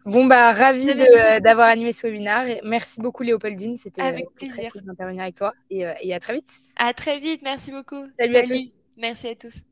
Bon, ravi d'avoir animé ce webinaire. Merci beaucoup, Léopoldine. C'était très cool d'intervenir avec toi. Et à très vite. À très vite. Merci beaucoup. Salut à tous. Merci à tous.